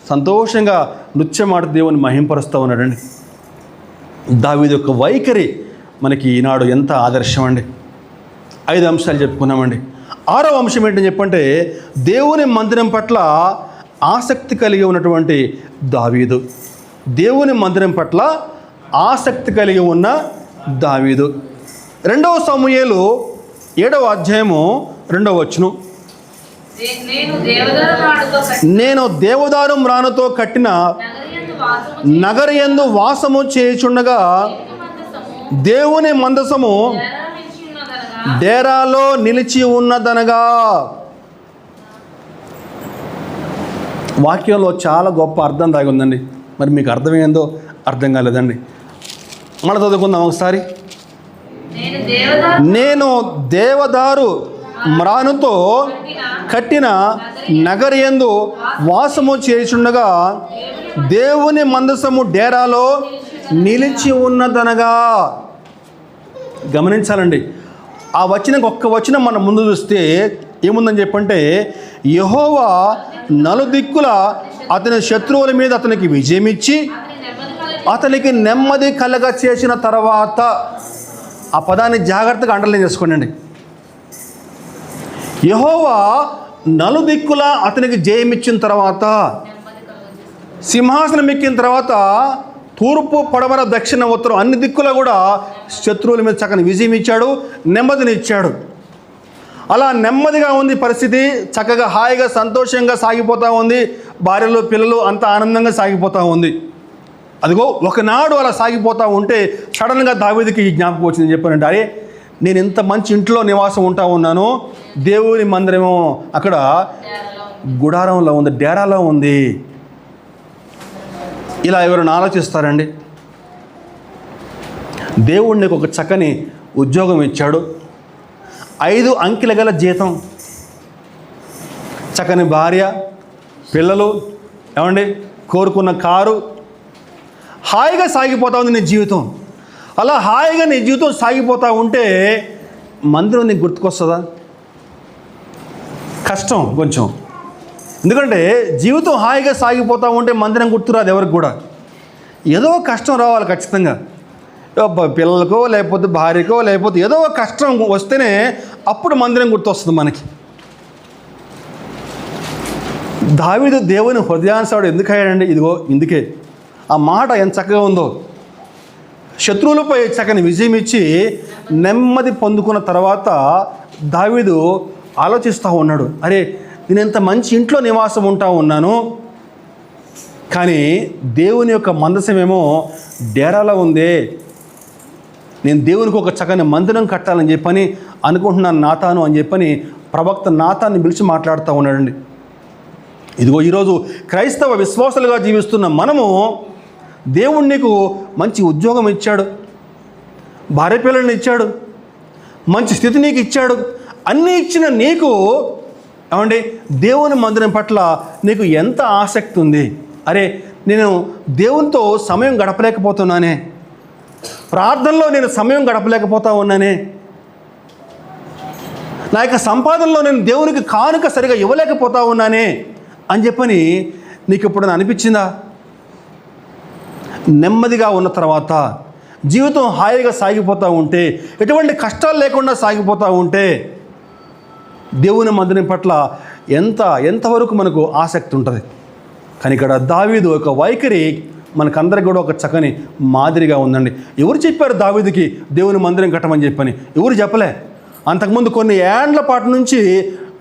సంతోషంగా నృత్యమాడుతూ దేవుని మహింపరుస్తూ ఉన్నాడండి. దావీదు యొక్క వైఖరి మనకి ఈనాడు ఎంత ఆదర్శం అండి. 5 అంశాలు చెప్పుకున్నామండి. 6వ అంశం ఏంటని చెప్పంటే దేవుని మందిరం పట్ల ఆసక్తి కలిగి ఉన్నటువంటి దావీదు. దేవుని మందిరం పట్ల ఆసక్తి కలిగి ఉన్న దావీదు. రెండవ సమూయేలు 7వ అధ్యాయము 2వ వచనం. నేను దేవదారు మ్రానుతో కట్టిన నగరయందు వాసము చేయుచుండగా దేవుని మందసము డేరాలో నిలిచి ఉన్నదనగా. వాక్యంలో చాలా గొప్ప అర్థం దాగి ఉందండి. మరి మీకు అర్థమైందో అర్థం కాలేదండి. మనం చదువుకుందాం ఒకసారి. నేను దేవదారు మ్రానుతో కట్టిన నగరయందు వాసము చేయుచుండగా దేవుని మందసము డేరాలో నిలిచి ఉన్నదనగా. గమనించాలండి. ఆ వచనం ఒక్క వచనం మనం ముందు చూస్తే ఏముందని చెప్పంటే, యెహోవా నలుదిక్కుల అతని శత్రువుల మీద అతనికి విజయం ఇచ్చి అతనికి నెమ్మది కలగ చేసిన తర్వాత. ఆ పదాన్ని జాగ్రత్తగా అండర్లైన్ చేసుకోండి. యెహోవా నలుదిక్కుల అతనికి జయం ఇచ్చిన తర్వాత, సింహాసనం ఎక్కిన తర్వాత తూర్పు పడమర దక్షిణ ఉత్తరం అన్ని దిక్కుల కూడా శత్రువుల మీద చక్కని విజయం ఇచ్చాడు, నెమ్మదిని ఇచ్చాడు. అలా నెమ్మదిగా ఉంది పరిస్థితి. చక్కగా హాయిగా సంతోషంగా సాగిపోతూ ఉంది. భార్యలు పిల్లలు అంతా ఆనందంగా సాగిపోతూ ఉంది. అదిగో ఒకనాడు అలా సాగిపోతూ ఉంటే సడన్గా దావీదుకి ఈ జ్ఞాపకం వచ్చింది. చెప్పానంటే, అరే నేను ఇంత మంచి ఇంట్లో నివాసం ఉంటా ఉన్నాను, దేవుని మందిరమేమో అక్కడ గుడారంలో ఉంది, డేరాలో ఉంది. ఇలా ఎవరైనా ఆలోచిస్తారండి? దేవుడు నీకు ఒక చక్కని ఉద్యోగం ఇచ్చాడు, 5 అంకెల గల జీతం, చక్కని భార్య, పిల్లలు, ఏమండి కోరుకున్న కారు, హాయిగా సాగిపోతా ఉంది నీ జీవితం. అలా హాయిగా నీ జీవితం సాగిపోతూ ఉంటే మందిరం నీకు గుర్తుకొస్తుందా? కష్టం కొంచెం. ఎందుకంటే జీవితం హాయిగా సాగిపోతూ ఉంటే మందిరం గుర్తురాదు ఎవరికి కూడా. ఏదో కష్టం రావాలి ఖచ్చితంగా. పిల్లలకో లేకపోతే భార్యకో లేకపోతే ఏదో కష్టం వస్తేనే అప్పుడు మందిరం గుర్తొస్తుంది మనకి. దావీదు దేవుని హృదయానుసారుడు ఎందుకు అయ్యాడండి? ఇదిగో ఇందుకే. ఆ మాట ఎంత చక్కగా ఉందో. శత్రువులపై చక్కని విజయం ఇచ్చి నెమ్మది పొందుకున్న తర్వాత దావీదు ఆలోచిస్తూ ఉన్నాడు, అరే నేను ఎంత మంచి ఇంట్లో నివాసం ఉంటా ఉన్నాను, కానీ దేవుని యొక్క మందసమేమో డేరాలో ఉందే. నేను దేవునికి ఒక చక్కని మందిరం కట్టాలని చెప్పని అనుకుంటున్నాను నాతాను అని చెప్పని ప్రవక్త నాతాన్ని పిలిచి మాట్లాడుతూ ఉన్నాడండి. ఇదిగో ఈరోజు క్రైస్తవ విశ్వాసులుగా జీవిస్తున్న మనము, దేవుడు నీకు మంచి ఉద్యోగం ఇచ్చాడు, భార్య పిల్లల్ని ఇచ్చాడు, మంచి స్థితి నీకు ఇచ్చాడు, అన్నీ ఇచ్చిన నీకు ఏమండి దేవుని మందిరం పట్ల నీకు ఎంత ఆసక్తి ఉంది? అరే నేను దేవునితో సమయం గడపలేకపోతున్నానే, ప్రార్థనలో నేను సమయం గడపలేకపోతా ఉన్నానే, నా యొక్క సంపాదనలో నేను దేవునికి కానుక సరిగా ఇవ్వలేకపోతా ఉన్నానే అని చెప్పని నీకు ఎప్పుడైనా అనిపించిందా? నెమ్మదిగా ఉన్న తర్వాత జీవితం హాయిగా సాగిపోతూ ఉంటే, ఎటువంటి కష్టాలు లేకుండా సాగిపోతూ ఉంటే దేవుని మందిరం పట్ల ఎంతవరకు మనకు ఆసక్తి ఉంటుంది. కానీ ఇక్కడ దావీదు ఒక వైఖరి మనకందరికి కూడా ఒక చక్కని మాదిరిగా ఉందండి. ఎవరు చెప్పారు దావీదుకి దేవుని మందిరం కట్టమని చెప్పని? ఎవరు చెప్పలే. అంతకుముందు కొన్ని ఏండ్ల పాటు నుంచి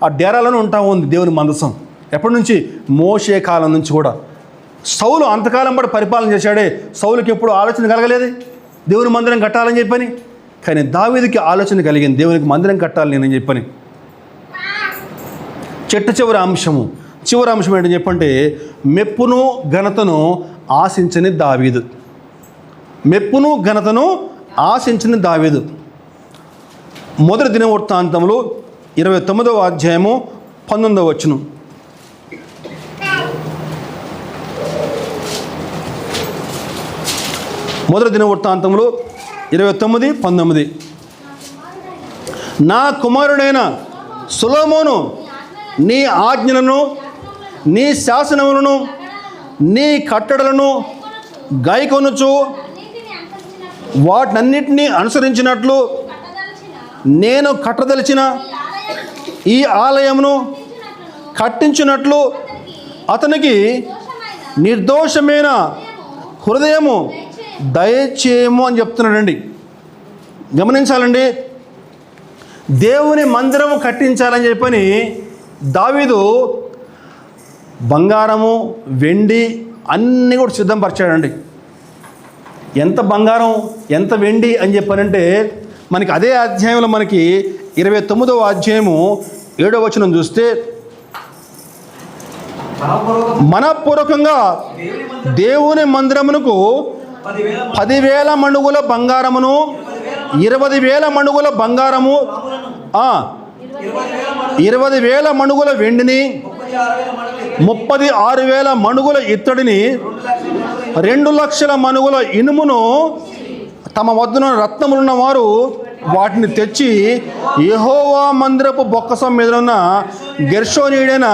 ఆ డేరాలను ఉంటా ఉంది దేవుని మందసం. ఎప్పటి నుంచి? మోషే కాలం నుంచి కూడా. సౌలు అంతకాలం పాటు పరిపాలన చేశాడే, సౌలుకి ఎప్పుడు ఆలోచన కలగలేదు దేవుని మందిరం కట్టాలని చెప్పని. కానీ దావీదుకి ఆలోచన కలిగింది, దేవునికి మందిరం కట్టాలి నేనని చెప్పని. చివరి అంశం ఏంటని చెప్పంటే, మెప్పును ఘనతను ఆశించని దావీదు. మెప్పును ఘనతను ఆశించని దావీదు. మొదటి దినవృత్తాంతములు 29వ అధ్యాయము 19వ వచనం. మొదటి దినవృత్తాంతములు 29:19. నా కుమారుడైన సొలొమోను నీ ఆజ్ఞలను, నీ శాసనములను, నీ కట్టడలను గైకొనుచు వాటినన్నిటినీ అనుసరించినట్లు నేను కట్టదలిచిన ఈ ఆలయమును కట్టించినట్లు అతనికి నిర్దోషమైన హృదయము దయచేయము అని చెప్తున్నాడండి. గమనించాలండి, దేవుని మందిరం కట్టించాలని చెప్పని దావీదు బంగారము, వెండి అన్నీ కూడా సిద్ధంపరిచాడండి. ఎంత బంగారం, ఎంత వెండి అని చెప్పారంటే మనకి అదే అధ్యాయంలో మనకి 29వ అధ్యాయము 7వ వచనం చూస్తే, మనపూర్వకంగా దేవుని మందిరమునకు 10,000 మణుగుల బంగారమును, 20,000 మణుగుల బంగారము, 20,000 మణుగుల వెండిని, 36,000 మణుగుల ఇత్తడిని, 2,00,000 మణుగుల ఇనుమును తమ వద్దన రత్నములున్న వారు వాటిని తెచ్చి యెహోవా మందిరపు బొక్కసం మీద ఉన్న గెర్షోనీయుడైన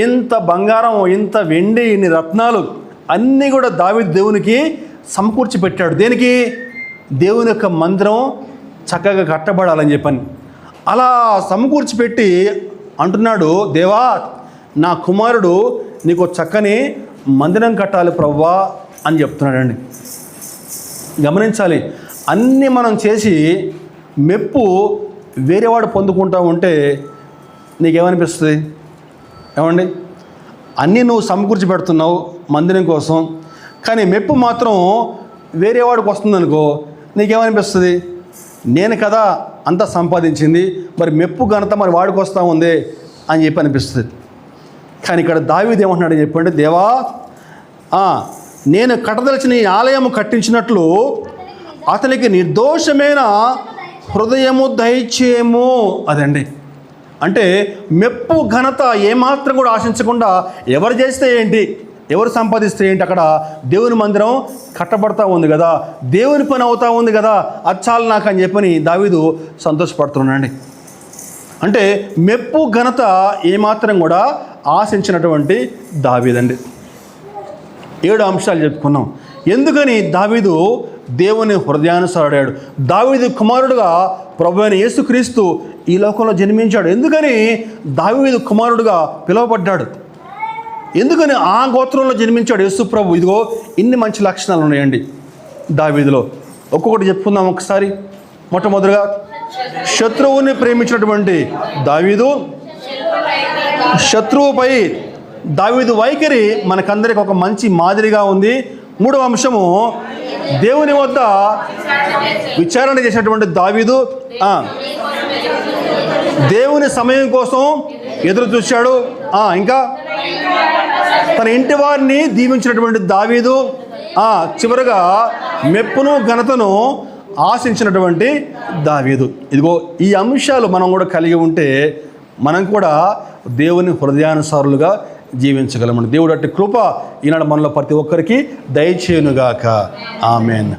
ఇంత బంగారం, ఇంత వెండి, ఇన్ని రత్నాలు అన్నీ కూడా దావీదు దేవునికి సమకూర్చి పెట్టాడు. దేనికి? దేవుని యొక్క మందిరం చక్కగా కట్టబడాలని చెప్పని అలా సమకూర్చి పెట్టి అంటున్నాడు, దేవా నా కుమారుడు నీకు చక్కని మందిరం కట్టాలి ప్రభువా అని చెప్తున్నాడండి. గమనించాలి, అన్నీ మనం చేసి మెప్పు వేరేవాడు పొందుకుంటా ఉంటే నీకేమనిపిస్తుంది? ఏమండి, అన్నీ నువ్వు సమకూర్చి పెడుతున్నావు మందిరం కోసం, కానీ మెప్పు మాత్రం వేరేవాడికి వస్తుందనుకో, నీకేమనిపిస్తుంది? నేను కదా అంతా సంపాదించింది, మరి మెప్పు ఘనత మరి వాడికి వస్తూ ఉంది అని చెప్పి అనిపిస్తుంది. కానీ ఇక్కడ దావీదు ఏమంటున్నాడు చెప్పండి, దేవా నేను కట్టదలిచిన ఈ ఆలయము కట్టించినట్లు అతనికి నిర్దోషమైన హృదయము దయచేయము. అదండి, అంటే మెప్పు ఘనత ఏమాత్రం కూడా ఆశించకుండా ఎవరు చేస్తే ఏంటి, ఎవరు సంపాదిస్తే ఏంటి, అక్కడ దేవుని మందిరం కట్టబడతా ఉంది కదా, దేవుని పని అవుతా ఉంది కదా, అది చాలు నాకు అని చెప్పని దావీదు సంతోషపడుతున్నాడండి. అంటే మెప్పు ఘనత ఏమాత్రం కూడా ఆశించినటువంటి దావీదండి. 7 అంశాలు చెప్పుకున్నాం. ఎందుకని దావీదు దేవుని హృదయానుసారుడాడు. దావీదు కుమారుడుగా ప్రభువైన యేసుక్రీస్తు ఈ లోకంలో జన్మించాడు. ఎందుకని దావీదు కుమారుడుగా పిలువబడ్డాడు? ఎందుకని ఆ గోత్రంలో జన్మించాడు యేసు ప్రభు? ఇదిగో ఇన్ని మంచి లక్షణాలు ఉన్నాయండి దావీదులో. ఒక్కొక్కటి చెప్పుకుందాం ఒకసారి. మొట్టమొదటిగా శత్రువుని ప్రేమించినటువంటి దావీదు. శత్రువుపై దావీదు వైఖరి మనకందరికి ఒక మంచి మాదిరిగా ఉంది. 3వ అంశము, దేవుని వద్ద విచారణ చేసినటువంటి దావీదు దేవుని సమయం కోసం ఎదురు చూశాడు. ఇంకా తన ఇంటి వారిని దీవించినటువంటి దావీదు. చివరగా మెప్పును ఘనతను ఆశించినటువంటి దావీదు. ఇదిగో ఈ అంశాలు మనం కూడా కలిగి ఉంటే మనం కూడా దేవుని హృదయానుసారులుగా జీవించగలమని దేవుడు అట్టి కృప ఈనాడు మనలో ప్రతి ఒక్కరికి దయచేయునుగాక. ఆమేన్.